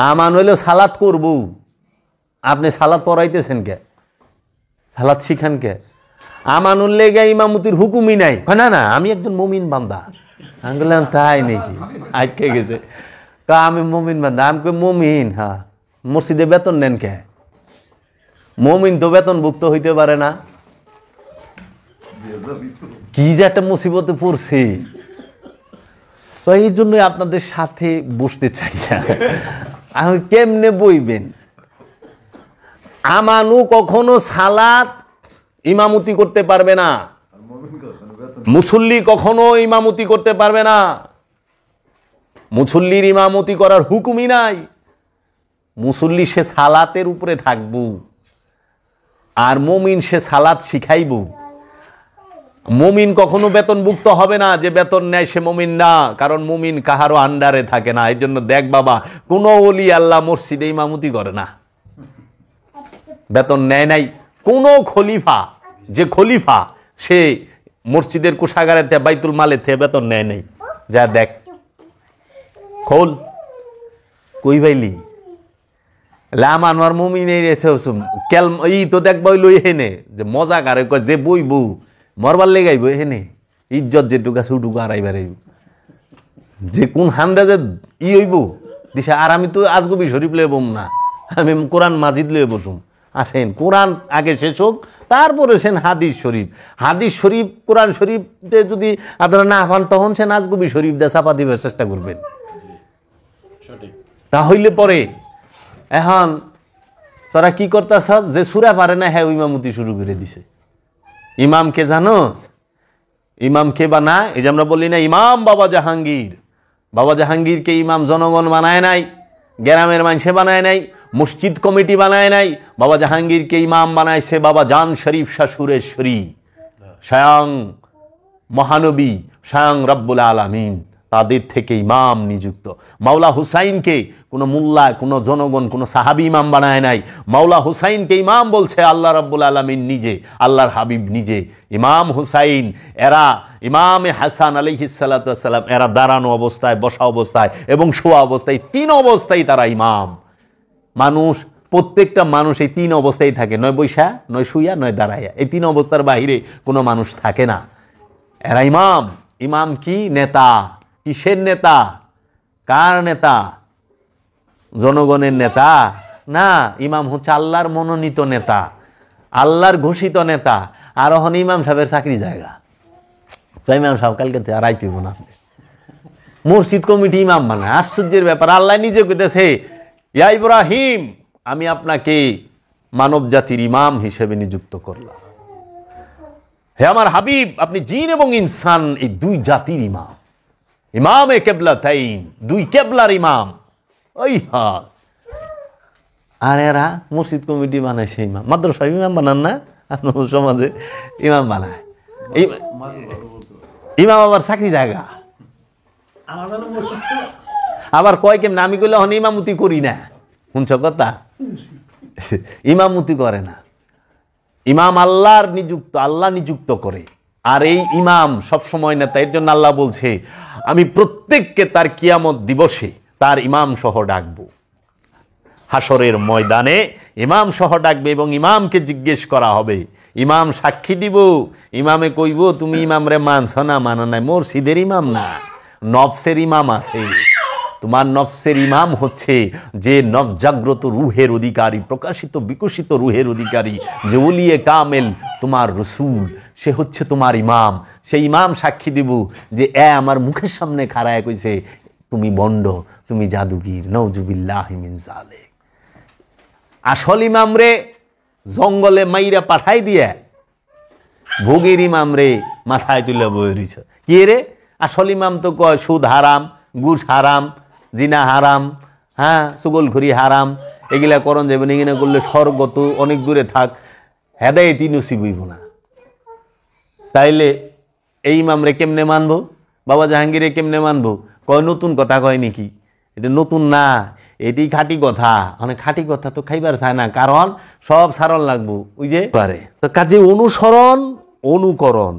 আমান হইলেও সালাত করব, আপনি সালাত পড়াইতেছেন কে? সালাত শিখান কে? আমানুর লেগে ইমামতির হুকুমই নাই। না না, আমি একজন মুমিন বান্দা। আমি বললাম তাই নাকি? আটকে গেছে। আমি মুমিন বান্দা। আমি কই মুমিন? হ্যাঁ। মসজিদে বেতন নেন কে? মুমিন তো বেতনভুক্ত হইতে পারে না। কি যে একটা মুসিবতে পড়ছে, তো এই জন্যই আপনাদের সাথে বসতে চাই না। আমি কেমনে বইবেন? আমানু কখনো সালাত ইমামতি করতে পারবে না, মুসল্লি কখনো ইমামতি করতে পারবে না। মুসল্লির ইমামতি করার হুকুমই নাই। মুসল্লি সে সালাতের উপরে থাকবো, আর মুমিন সে সালাত শিখাইব। মুমিন কখনো বেতনভুক্ত হবে না, যে বেতন নেয় সে মুমিন না, কারণ মুমিন কাহারও আন্ডারে থাকে না। এর জন্য দেখ বাবা, কোনো ওলি আল্লাহ মসজিদে ইমামতি করে না, বেতন নেয় নাই। কোন খলিফা, যে খলিফা সে মসজিদের কোষাগারে বাইতুল মালে থেকে বেতন নেয় নাই। যা দেখ, খোল কই ভাইলি লাম আনোয়ার মুমিন ই তো দেখ বই লই হেনে যে মজা কারে কয় যে বই বউ মরবার লেগাইব হেনে ইজ্জত যেটুকু আছে ওটুকু আড়াইবার যে কোন হান্দা যে ই হইব দিশা। আর আমি তো আজগবি শরীফ লয়ে বম না, আমি কোরআন মাজিদ লয়ে বসুম। আসেন কোরআন আগে শেষ হোক, তারপরে সেন হাদিস শরীফ। হাদিস শরীফ কোরআন শরীফে যদি আপনারা না পান তখন সে আজগবি শরীফ দিয়ে চাপা দিবার চেষ্টা করবেন, তাহলে পরে। এখন তোরা কি করতেছ, যে সুরা পারে না হ্যাঁ ইমামতি শুরু করে দিছে। ইমাম কে জানোস? ইমাম কে বানায়? এই যে আমরা বলি না ইমাম বাবা জাহাঙ্গীর, বাবা জাহাঙ্গীরকে ইমাম জনগণ বানায় নাই, গ্রামের মানুষে বানায় নাই, মসজিদ কমিটি বানায় নাই। বাবা জাহাঙ্গীরকে ইমাম বানাইছে বাবা জান শরীফ শাহ সুরেশ্বরী, স্বয়ং মহানবী, স্বয়ং রব্বুল আলামিন, তাদের থেকে ইমাম নিযুক্ত। মাওলা হুসাইনকে কোনো মোল্লা, কোনো জনগণ, কোনো সাহাবী ইমাম বানায় নাই। মাওলা হুসাইনকে ইমাম বলছে আল্লাহ রাব্বুল আলামিন নিজে, আল্লাহর হাবিব নিজে। ইমাম হুসাইন এরা ইমামে হাসান আলাইহিস সালাতু ওয়াস সালাম এরা দাঁড়ানো অবস্থায়, বসা অবস্থায় এবং শোয়া অবস্থায়, তিন অবস্থায় তারা ইমাম। মানুষ, প্রত্যেকটা মানুষ এই তিন অবস্থায় থাকে, নয় বৈশা, নয় শুইয়া, নয় দাঁড়াইয়া। এই তিন অবস্থার বাহিরে কোনো মানুষ থাকে না। এরা ইমাম। ইমাম কি? নেতা। কিসের নেতা? কার নেতা? জনগণের নেতা না। ইমাম হচ্ছে আল্লাহর মনোনীত নেতা, আল্লাহর ঘোষিত নেতা। আর এখন ইমাম সাহেবের চাকরি জায়গা, ইমাম সাহেব কালকে আর আইতেব না, মসজিদ কমিটি ইমাম বানায়। আশ্চর্যের ব্যাপার, আল্লাহ নিজে কইতেছে ইয়া ইব্রাহিম আমি আপনাকে মানব জাতির ইমাম হিসেবে নিযুক্ত করলাম। হে আমার হাবিব আপনি জিন এবং ইনসান এই দুই জাতির ইমাম, ইমামে কেবলাতাইন, দুই কেবলার ইমাম। ওই হ্যাঁ, আর এরা মসজিদ কমিটি বানাইছে ইমাম, মাদ্রাসার ইমাম বানান না, সমাজে ইমাম বানায়। ইমাম আবার চাকরি জায়গা, আবার কয় কেমন আমি কইলে হন ইমামতি করি না। শুনছ কথা? ইমামতি করে না। ইমাম আল্লাহর নিযুক্ত, আল্লাহ নিযুক্ত করে। আর এই ইমাম সবসময় নেতা। এর জন্য আল্লাহ বলছে আমি প্রত্যেককে তার কিয়ামত দিবসে তার ইমাম সহ ডাকবো। হাসরের ময়দানে ইমাম সহ ডাকবে এবং ইমামকে জিজ্ঞেস করা হবে, ইমাম সাক্ষী দিব। ইমামে কইব তুমি ইমামরে মানছ না, মানা নাই, মসজিদের ইমাম না, নফসের ইমাম আছে। তোমার নফসের ইমাম হচ্ছে যে নফস জাগ্রত রুহের অধিকারী, প্রকাশিত বিকশিত রুহের অধিকারী, যে ওলিয়ে কামেল তোমার রসুল, সে হচ্ছে তোমার ইমাম। সেই ইমাম সাক্ষী দিব যে আমার মুখের সামনে খাড়ায় কইছে তুমি বন্ড, তুমি জাদুগির, নওজুবিল্লাহি মিন যালিক। আসল ইমাম রে জঙ্গলে মাইরা পাঠাই দিয়ে ভোগের ইমাম রে মাথায় তুলে বয়ে রইছে। কি রে? আসল ইমাম তো কয় সুদ হারাম, ঘুষ হারাম, জিনা হারাম, হ্যাঁ চুগলখড়ি হারাম, এগুলা করণ যাবে না, এগুলো করলে স্বর্গ তো অনেক দূরে থাক, হেদায়েতি নসিব হইব না। তাইলে এই ইমামরে কেমনে মানবো? বাবা জাহাঙ্গীরে কেমনে মানবো? কয় নতুন কথা কয় নাকি? এটা নতুন না, এটি খাঁটি কথা। অনেক খাঁটি কথা তো খাইবার চায় না, কারণ সব সারণ লাগবো। ওই যে পারে তো কাজে অনুসরণ, অনুকরণ।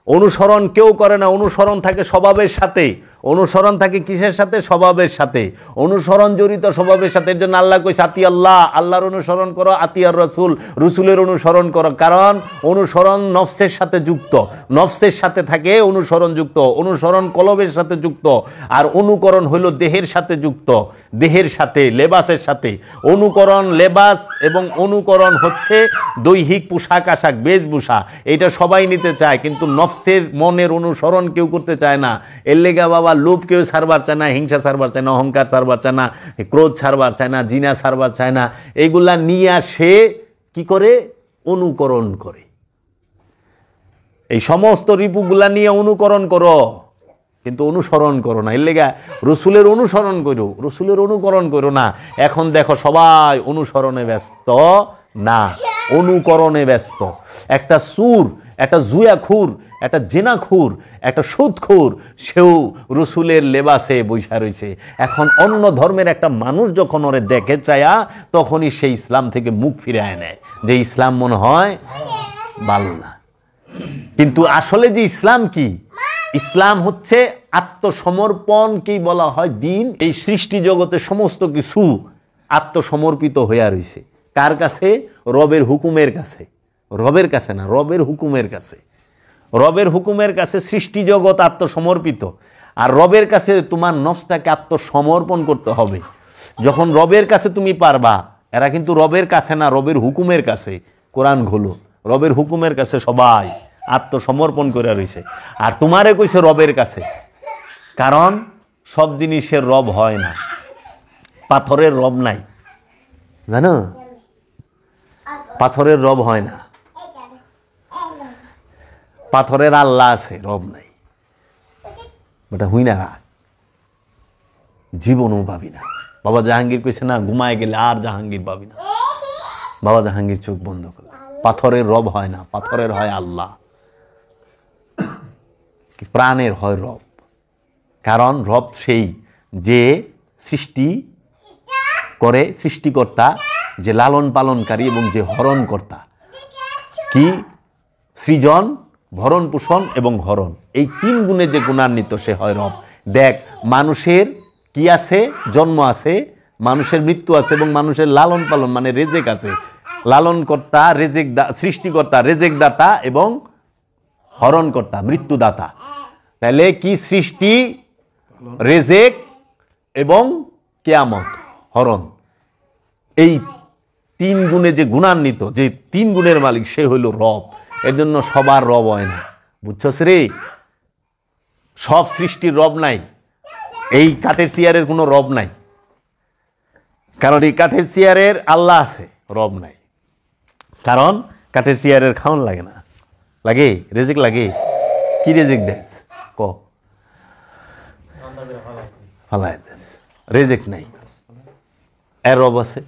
অনুসরণ কেউ করে না, অনুসরণ থাকে স্বভাবের সাথে। অনুসরণ থাকে কিসের সাথে? স্বভাবের সাথে। অনুসরণ জড়িত স্বভাবের সাথে। এর জন্য আল্লাহ কইছে আতি আল্লাহ, আল্লাহর অনুসরণ করো, আতিয়ার রসুল, রসুলের অনুসরণ করো। কারণ অনুসরণ নফসের সাথে যুক্ত, নফসের সাথে থাকে অনুসরণ যুক্ত, অনুসরণ কলবের সাথে যুক্ত, আর অনুকরণ হলো দেহের সাথে যুক্ত, দেহের সাথে, লেবাসের সাথে। অনুকরণ লেবাস এবং অনুকরণ হচ্ছে দৈহিক পোশাক আশাক, বেশভূষা, এটা সবাই নিতে চায়, কিন্তু নফসের মনের অনুসরণ কেউ করতে চায় না। এর লেগা বাবা লোভ কেউ ছাড়বার চায় না, হিংসা ছাড়বার চায় না, অহংকার ছাড়বার চায় না, ক্রোধ ছাড়বার চায় না, জিনা ছাড়বার চায় না। এইগুলা নিয়ে আসে কি করে? অনুকরণ করে। এই সমস্ত রিপুগুলা নিয়ে অনুকরণ করো, কিন্তু অনুসরণ করো না। এর লেগা রসুলের অনুসরণ করো, রসুলের অনুকরণ করো না। এখন দেখো সবাই অনুসরণে ব্যস্ত না, অনুকরণে ব্যস্ত। একটা সুর একটা জুয়াখুর, একটা জেনাখুর, একটা সুদখুর, সেও রসুলের লেবাসে বৈশা রয়েছে। এখন অন্য ধর্মের একটা মানুষ যখন ওরে দেখে চায়া, তখনই সেই ইসলাম থেকে মুখ ফিরায় নেয়, যে ইসলাম মনে হয় ভালো না। কিন্তু আসলে যে ইসলাম কি? ইসলাম হচ্ছে আত্মসমর্পণকেই বলা হয় দিন। এই সৃষ্টি জগতে সমস্ত কিছু আত্মসমর্পিত হইয়া রয়েছে কার কাছে? রবের হুকুমের কাছে। রবের কাছে না, রবের হুকুমের কাছে। রবের হুকুমের কাছে সৃষ্টি জগৎ আত্মসমর্পিত, আর রবের কাছে তোমার নফসটাকে আত্মসমর্পণ করতে হবে। যখন রবের কাছে তুমি পারবা, এরা কিন্তু রবের কাছে না, রবের হুকুমের কাছে। কোরআন খোলো, রবের হুকুমের কাছে সবাই আত্মসমর্পণ করে রয়েছে। আর তোমারে কইছে রবের কাছে, কারণ সব জিনিসের রব হয় না। পাথরের রব নাই, জানো? পাথরের রব হয় না, পাথরের আল্লাহ আছে, রব নাই। ওটা হুই না, জীবনও পাবি না। বাবা জাহাঙ্গীর কইছে না, ঘুমায় গেলে আর জাহাঙ্গীর পাবি না। বাবা জাহাঙ্গীর চোখ বন্ধ করল। পাথরের রব হয় না, পাথরের হয় আল্লাহ, প্রাণের হয় রব। কারণ রব সেই যে সৃষ্টি করে, সৃষ্টিকর্তা, যে লালন পালনকারী এবং যে হরণকর্তা। কি? সৃজন, ভরণ পোষণ এবং হরণ, এই তিন গুণে যে গুণান্বিত সে হয় রব। দেখ, মানুষের কি আছে? জন্ম আছে, মানুষের মৃত্যু আছে, এবং মানুষের লালন পালন মানে রেজেক আছে। লালনকর্তা, রেজেক, সৃষ্টিকর্তা, রেজেক দাতা এবং হরণকর্তা, মৃত্যুদাতা। তাহলে কি সৃষ্টি, রেজেক এবং কিয়ামত, হরণ, এই তিন গুণে যে গুণান্বিত, যে তিন গুণের মালিক, সে হইল রব। এর জন্য সবার রব হয় না, বুঝছস রে? সব সৃষ্টির রব নাই। এই কাঠের চেয়ারের কোনো রব নাই, কারণ এই কাঠের চেয়ারের আল্লাহ আছে, রব নাই। কারণ কাঠের চেয়ারের খাওয়ান লাগে না, লাগে রেজেক লাগে। কি রেজেক দেশ? ক ফালাই দেশ, রেজেক নাই। এর রব আছে,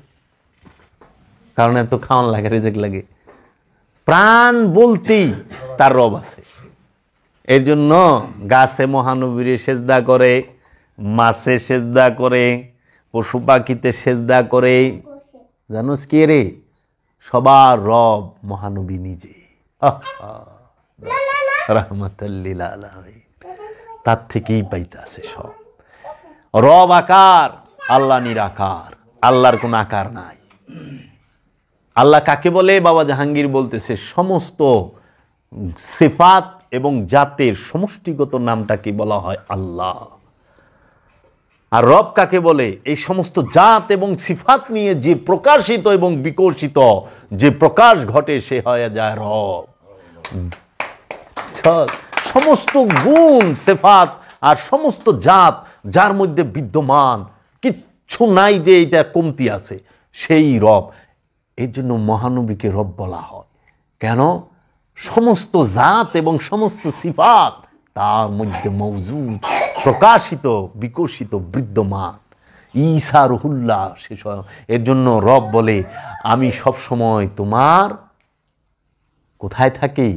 কারণ এত খাওয়ান লাগে, রেজেক লাগে। প্রাণ বলতেই তার রব আছে। এর জন্য গাছে মহানবীরে সেজদা করে, মাছে সেজদা করে, পশু পাখিতে সেজদা করে। জানোস কে রে? সবার রব মহানবী নিজে, রাহমাতাল্লিল আলামিন। তার থেকেই পাইতে আছে সব। রব আকার, আল্লাহ নিরাকার, আল্লাহর কোন আকার নাই। আল্লাহ কাকে বলে? বাবা জাহাঙ্গীর বলতেছে সমস্ত সিফাত এবং জাতের সমষ্টিগত নামটাকে বলা হয় আল্লাহ। আর রব কাকে বলে? এই সমস্ত জাত এবং সিফাত নিয়ে যে প্রকাশিত এবং বিকশিত যে প্রকাশ ঘটে, সে হয়ে যায় রব। সমস্ত গুণ, সিফাত আর সমস্ত জাত যার মধ্যে বিদ্যমান, কিচ্ছু নাই যে এটা কমতি আছে, সেই রব। এর জন্য মহানবীকে রব বলা হয়। কেন? সমস্ত জাত এবং সমস্ত সিফাত তার মধ্যে মওজুদ, প্রকাশিত, বিকশিত, বিদ্যমান। ঈসা রুহুল্লাহ শেষ। এর জন্য রব বলে, আমি সব সময় তোমার কোথায় থাকি?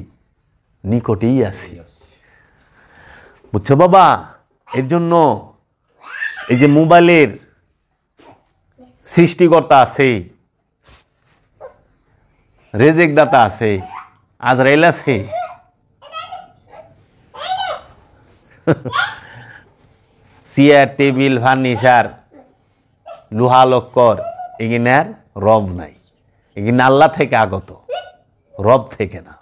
নিকটেই আছি। বুঝছো বাবা? এর জন্য এই যে মোবাইলের সৃষ্টিকর্তা আছে, রেজেক দাতা আছে, আজরাইল আছে, চেয়ার, টেবিল, ফার্নিচার, লোহা লক্কর, এগিনার রব নাই। এগিনা আল্লাহ থেকে আগত, রব থেকে না।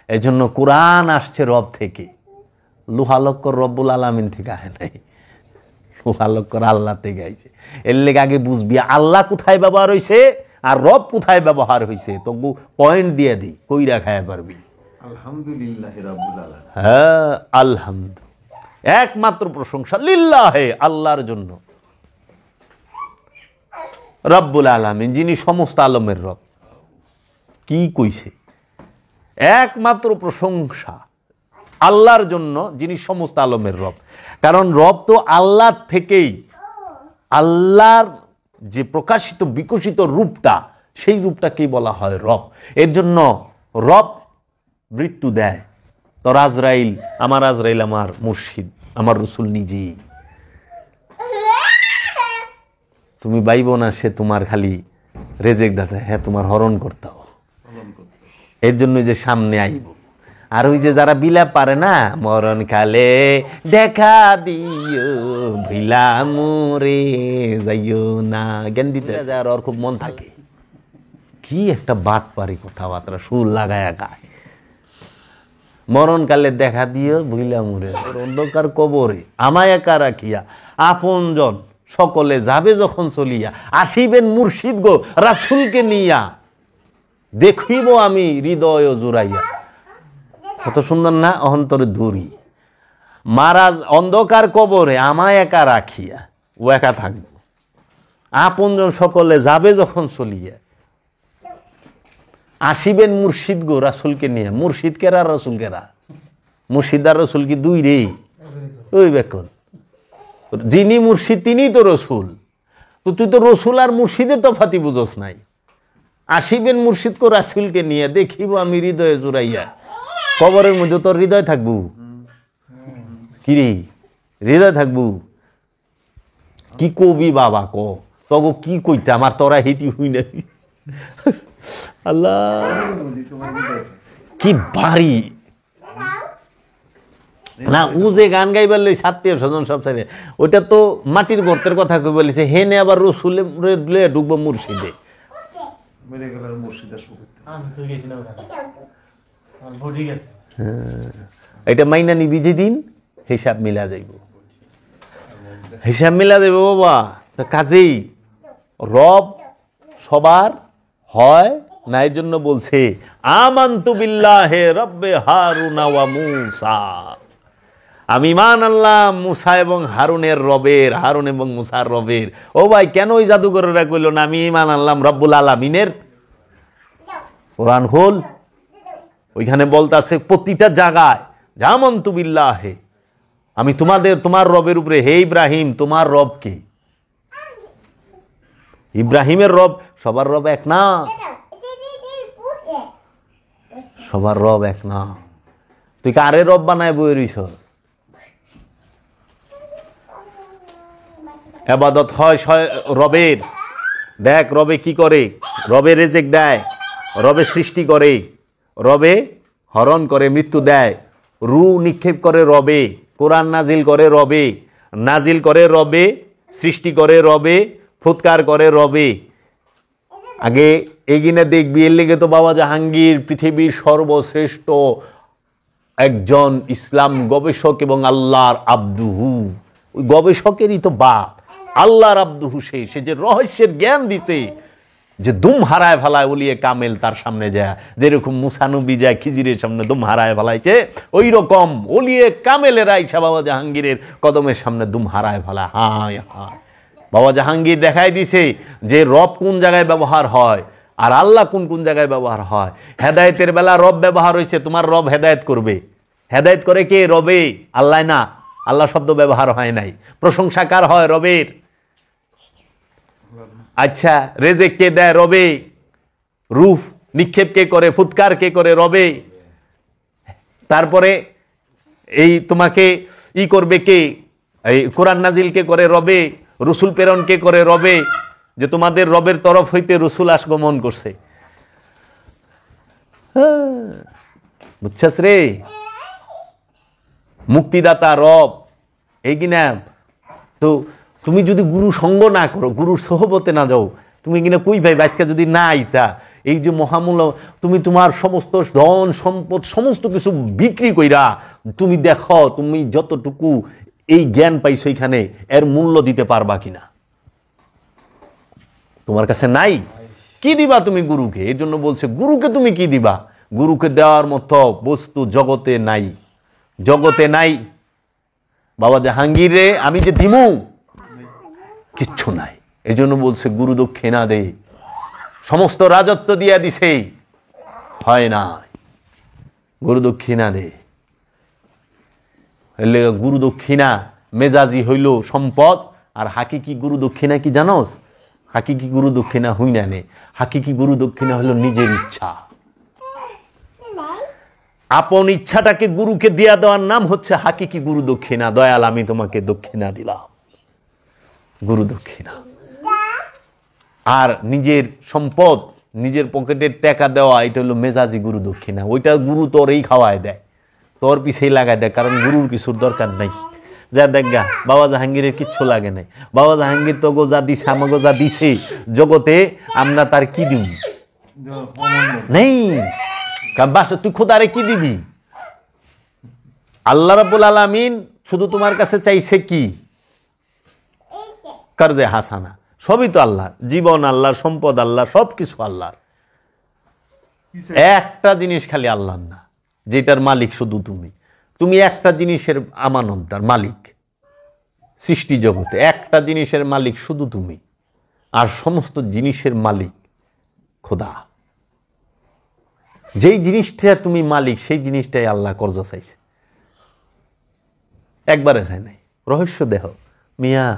এই জন্য কোরআন আসছে রব থেকে। লোহা লক্কর রব্বুল আলামিন থেকে আহে নাই, লোহা লক্কর আল্লাহ থেকে আইছে। এর লেগে আগে বুঝবি আল্লাহ কোথায় ব্যবহার হয়েছে আর রব কোথায় ব্যবহার হয়েছে। তবু পয়েন্ট দিয়ে দিই, কইরা খায় পারবি। আলহামদুলিল্লাহ রাব্বুল আলামিন। হ্যাঁ, আলহামদুলিল্লাহ, একমাত্র প্রশংসা লিল্লাহে, আল্লাহর জন্য। রব্বুল আলামিন, যিনি সমস্ত আলমের রব। কি কইছে? একমাত্র প্রশংসা আল্লাহর জন্য, যিনি সমস্ত আলমের রব। কারণ রব তো আল্লাহ থেকেই, আল্লাহর যে প্রকাশিত বিকশিত রূপটা, সেই রূপটাকেই বলা হয় রব। এর জন্য রব মৃত্যু দেয়, তোর আজরাইল আমার মুর্শিদ, আমার রসুল নিজেই। তুমি বাইব না সে তোমার খালি রেজেক দাতা, হ্যাঁ তোমার হরণ করতাও, এর জন্য যে সামনে আইব। আর ওই যে যারা বিলাপ পারে না, মরণ কালে দেখা দিও ভিলা মোরে যাইও না, জ্ঞান দিতে যায়। আর ওর খুব মন থাকে, কি একটা বাট পারি কথাবার্তা সুর লাগায় গায়, মরণকালে দেখা দিও ভুইলা মোরে, অন্ধকার কবরে আমায় একা রাখিয়া আপনজন সকলে যাবে যখন চলিয়া, আসিবেন মুর্শিদ গো রাসূলকে নিয়া, দেখিব আমি হৃদয় জুড়াইয়া। কত সুন্দর না, অন্তরে ধরি মারাজ অন্ধকার কবরে আমায় একা রাখিয়া, ও একা থাকবো, আপনজন সকলে যাবে যখন চলিয়া, আসিবেন মুর্শিদ গো রাসূলকে নিয়ে। মুর্শিদ কেরা রসুল কেরা? মুর্শিদ আর রসুল কি দুই রে? ওই বেকন, যিনি মুর্শিদ তিনি তো রসুল। তো তুই তো রসুল আর মুর্শিদের তফাতি বুঝোস নাই। আসিবেন মুর্শিদ গো রাসূলকে নিয়ে, দেখিব আমি হৃদয়ে জুড়াইয়া। কবরের মধ্যে তোর হৃদয় থাকবো কি রে? হৃদয় থাকবো কি কবি বাবা ক তগো কি কইতে আমার তোরা হিটি হই নাই। আল্লাহ কি বাড়ি না, ও যে গান গাইবার লই আত্মীয় স্বজন সব চাইবে, ওইটা তো মাটির গর্তের কথা কই বলেছে। হেনে আবার রসুলে ঢুকবো মুর্শিদে। এটা মাইনা নিবি যেদিন হিসাব মিলা যাইব, হিসাব মিলা যাইব বাবা। কাজেই রব সবার হয় না, এই জন্য বলছে আমানতু বিল্লাহি রব্বে হারুন ওয়া মূসা, আমি ঈমান আনলাম মূসা এবং হারুনের রবের, হারুন এবং মূসার রবের। ও ভাই, কেন ওই জাদুঘরেরা কইল না আমি ঈমান আনলাম রব্বুল আলামিনের? কোরআন খোল, ওইখানে বলতাছে প্রতিটা জায়গায় আমানতু বিল্লাহি, আমি তোমার রবের উপরে। হে ইব্রাহিম, তোমার রব কে? ইব্রাহিমের রব, সবার রব এক না, সবার রব এক না। তুই কারে রব বানায় বই রইছ? ইবাদত হয় রবের। দেখ রবে কি করে, রবে রেজেক দেয়, রবে সৃষ্টি করে, রবে হরণ করে, মৃত্যু দেয়, রু নিক্ষেপ করে রবে, কোরআন নাজিল করে রবে, নাজিল করে রবে, সৃষ্টি করে রবে, ফুৎকার করে রবে। আগে এগিনে দেখবি, এর লেগে তো বাবা জাহাঙ্গীর পৃথিবীর সর্বশ্রেষ্ঠ একজন ইসলাম গবেষক এবং আল্লাহর আব্দুহু। ওই গবেষকেরই তো বাপ আল্লাহর আব্দুহু, সে যে রহস্যের জ্ঞান দিছে, যে দুম হারায় ফেলায় ওলিয়ে কামেল তার সামনে যায়, যেরকম মুসা নবী যায় খিজিরের সামনে দুম হারায় ফেলাইছে, ওই রকম ওলিয়ে কামেলেরা ইসা বাবা জাহাঙ্গীরের কদমের সামনে দুম হারায় ফেলায়। হায় হায়, বাবা জাহাঙ্গীর দেখাই দিছে যে রব কোন জায়গায় ব্যবহার হয় আর আল্লাহ কোন কোন জায়গায় ব্যবহার হয়। হেদায়েতের বেলা রব ব্যবহার হয়েছে, তোমার রব হেদায়েত করবে। হেদায়েত করে কে? রবে, আল্লাহ না। আল্লাহ শব্দ ব্যবহার হয় নাই। প্রশংসা কার হয়? রবের। আচ্ছা, রেজেক কে দেয়? রবে। রূহ নিক্ষেপ কে করে? ফুৎকার কে করে? রবে। তারপরে এই তোমাকে করবে কে? এই কোরআন নাজিল কে করে? রবে। রসুল প্রেরণ কে করে? রবে। যে তোমাদের রবের তরফ হইতে রসুল আগমন করছে। বুঝছাস রে? মুক্তিদাতা রব, এই কিনা। তো তুমি যদি গুরু সঙ্গ না করো, গুরুর সোহবতে না যাও, তুমি কিনা কই ভাই আজকে যদি না আইতা, এই যে মহামূল্য, তুমি তোমার সমস্ত ধন সম্পদ সমস্ত কিছু বিক্রি কইরা তুমি দেখো তুমি যতটুকু এই জ্ঞান পাইছো এখানে, এর মূল্য দিতে পারবা কিনা? তোমার কাছে নাই, কি দিবা তুমি গুরুকে? এর জন্য বলছে গুরুকে তুমি কি দিবা? গুরুকে দেওয়ার মতো বস্তু জগতে নাই, জগতে নাই। বাবা জাহাঙ্গীরে আমি যে দিমু কিচ্ছু নাই। এই জন্য বলছে গুরু দক্ষিণা দে। সমস্ত রাজত্ব দিয়া দিছে, হয় না, গুরু দক্ষিণা দে। গুরু দক্ষিণা মেজাজি হইল সম্পদ, আর হাকিকি গুরু দক্ষিণা কি জানোস? হাকিকি গুরু দক্ষিণা হই না নে, হাকিকি গুরু দক্ষিণা হলো নিজের ইচ্ছা। আপন ইচ্ছাটাকে গুরুকে দিয়া দেওয়ার নাম হচ্ছে হাকিকি গুরু দক্ষিণা। দয়াল আমি তোমাকে দক্ষিণা দিলাম, গুরু দক্ষিণা। আর নিজের সম্পদ, নিজের পকেটের টাকা দেওয়া, এটা হলো মেজাজি গুরু দক্ষিণা। ওইটা গুরু তোর এই খাওয়ায় দেয়, তোর পিছেই লাগায় দেয়, কারণ গুরুর কিছুর দরকার নাই। যা দেখা বাবা জাহাঙ্গীরের কিচ্ছু লাগে নাই। বাবা জাহাঙ্গীর তো গো যা দিছে, আমাকে যা দিছে জগতে, আমরা তার কি দিব নেই। বাস তুই খোদারে কি দিবি? আল্লাহ রাব্বুল আলামিন শুধু তোমার কাছে চাইছে কি? কারজে হাসানা। সবই তো আল্লাহ, জীবন আল্লাহর, সম্পদ আল্লাহর, সবকিছু আল্লাহর। একটা জিনিস খালি আল্লাহর না, যেটার মালিক শুধু তুমি। তুমি একটা জিনিসের আমানতদার, মালিক। সৃষ্টি জগতে একটা জিনিসের মালিক শুধু তুমি, আর সমস্ত জিনিসের মালিক খোদা। যেই জিনিসটা তুমি মালিক, সেই জিনিসটাই আল্লাহ কর্জ চাইছে, একবারে চাই নাই। রহস্য দেহ মিয়া।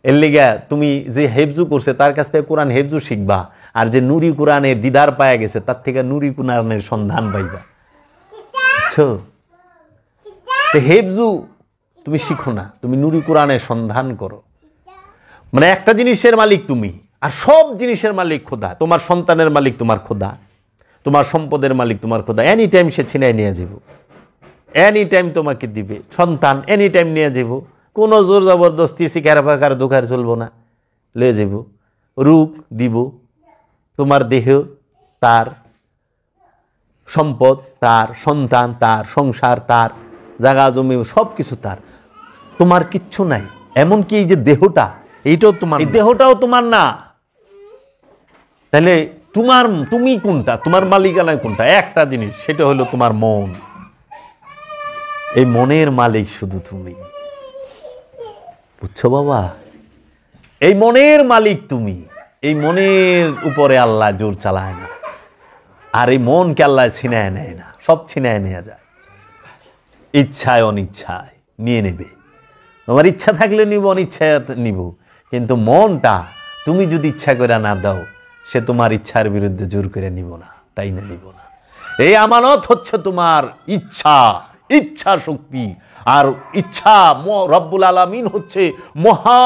এর লিগা তুমি যে হেফজু করছে তার কাছ থেকে কোরআন হেফজু শিখবা, আর যে নুরি কোরআনের দিদার পায়া গেছে তার থেকে নুরি কোরআনের সন্ধান পাইবা। বুঝছো? হেফজু তুমি শিখো না, তুমি নুরি কোরআনের সন্ধান করো। মানে একটা জিনিসের মালিক তুমি, আর সব জিনিসের মালিক খোদা। তোমার সন্তানের মালিক তোমার খোদা, তোমার সম্পদের মালিক তোমার খোদা। এনি টাইম সে ছিনাই নিয়ে যাব, এনি টাইম তোমাকে দিবে সন্তান, এনি টাইম নিয়ে যাব। কোনো জোর জবরদস্তি শিকার ফাঁকার দোকার চলবো না, লয়ে যাব। রূপ দিব, তোমার দেহ তার, সম্পদ তার, সন্তান তার, সংসার তার, জায়গা জমি সব কিছু তার। তোমার কিচ্ছু নাই। এমনকি এই যে দেহটা, এইটাও তোমার, এই দেহটাও তোমার না। তাহলে তোমার, তুমি কোনটা? তোমার মালিকানায় কোনটা? একটা জিনিস, সেটা হলো তোমার মন। এই মনের মালিক শুধু তুমি। বুঝছো বাবা? এই মনের মালিক তুমি। এই মনের উপরে আল্লাহ জোর চালায় না, আর এই মনকে আল্লাহ ছিনায় নেয় না, সব ছিনায় নেওয়া যায়। ইচ্ছায় অনিচ্ছায় নিয়ে নেবে। তোমার ইচ্ছা থাকলে নিব, অনিচ্ছায় নিব। কিন্তু মনটা তুমি যদি ইচ্ছা করে না দাও, সে তোমার ইচ্ছার বিরুদ্ধে জোর করে নিব না, তাই না নিব না। এই আমানত হচ্ছে তোমার ইচ্ছা, ইচ্ছা শক্তি। আর ইচ্ছা, রব্বুল আলামিন হচ্ছে মহা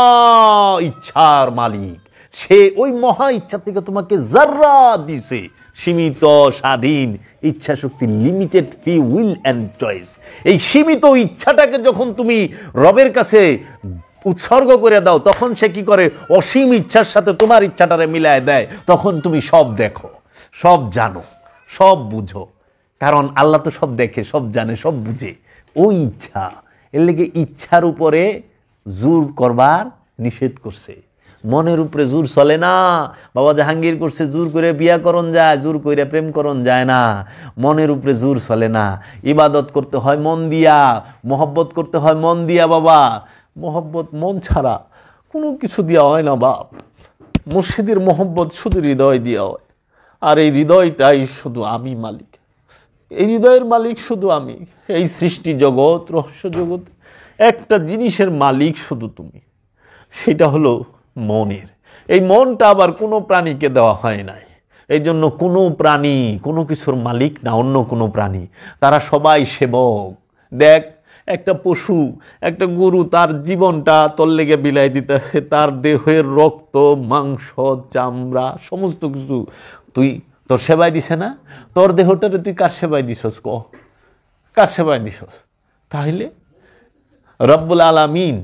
ইচ্ছার মালিক। সে ওই মহা ইচ্ছা থেকে তোমাকে যারা দিছে সীমিত স্বাধীন ইচ্ছা শক্তি, limited free will and choice. এই সীমিত ইচ্ছাটাকে যখন তুমি রবের কাছে উৎসর্গ করে দাও, তখন সে কি করে? অসীম ইচ্ছার সাথে তোমার ইচ্ছাটারে মিলায় দেয়। তখন তুমি সব দেখো, সব জানো, সব বুঝো। কারণ আল্লাহ তো সব দেখে, সব জানে, সব বুঝে। ওই ইচ্ছা, এর লেগে ইচ্ছার উপরে জোর করবার নিষেধ করছে। মনের উপরে জোর চলে না। বাবা জাহাঙ্গীর করছে জোর করে বিয়া করণ যায়, জোর করে প্রেম করণ যায় না। মনের উপরে জোর চলে না। ইবাদত করতে হয় মন দিয়া, মহব্বত করতে হয় মন দিয়া। বাবা মহব্বত মন ছাড়া কোনো কিছু দিয়া হয় না বাপ। মুর্শিদের মহব্বত শুধু হৃদয় দিয়া হয়, আর এই হৃদয়টাই শুধু আমি মালিক। এই হৃদয়ের মালিক শুধু আমি। এই সৃষ্টি জগৎ, রহস্য জগৎ, একটা জিনিসের মালিক শুধু তুমি, সেটা হলো মনের। এই মনটা আবার কোনো প্রাণীকে দেওয়া হয় নাই। এই জন্য কোনো প্রাণী কোনো কিছুর মালিক না, অন্য কোনো প্রাণী। তারা সবাই সেবক। দেখ, একটা পশু, একটা গরু, তার জীবনটা তোর লেগে বিলাই দিতেছে। তার দেহের রক্ত, মাংস, চামড়া, সমস্ত কিছু তুই তোর সেবায় দিছে না? তোর দেহটারে তুই কার সেবায় দিছস? কার সেবায় দিছস? তাহলে রব্বুল আলামিন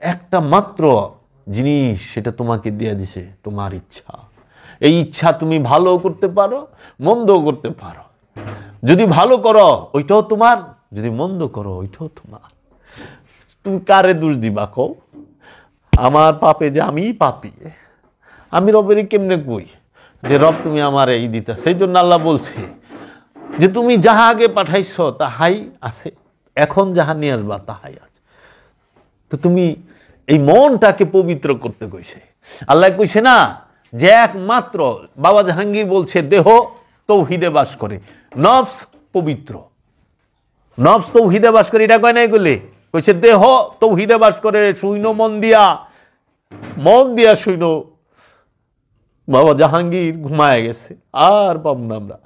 একটা মাত্র জিনিস, সেটা তোমাকে দিয়ে দিছে, তোমার ইচ্ছা। এই ইচ্ছা তুমি ভালো করতে পারো, মন্দও করতে পারো। যদি ভালো করো ওইটাও তোমার, যদি মন্দ করো ওইটাও তোমার। তুমি কারে দোষ দিবা কও? আমার পাপে যে আমি পাপী, আমি রবেরই কেমনে কই যে রব তুমি আমার এই দিতে? সেই জন্য আল্লাহ বলছে যে তুমি যাহা আগে পাঠাইছ তাহাই আছে, এখন যাহা নিয়ে আসবা তাহাই আছে। তো তুমি এই মনটাকে পবিত্র করতে কইছে। আল্লাহ কইছে না যে একমাত্র, বাবা জাহাঙ্গীর বলছে দেহ তৌহিদে বাস করে, নফস পবিত্র, নফস তৌহিদে বাস করে। এটা কয় নাই গলে, কইছে দেহ তৌহিদে বাস করে। শুইন মন দিয়া, মন দিয়া শুইন। বাবা জাহাঙ্গীর ঘুমায় গেছে, আর পাব না আমরা।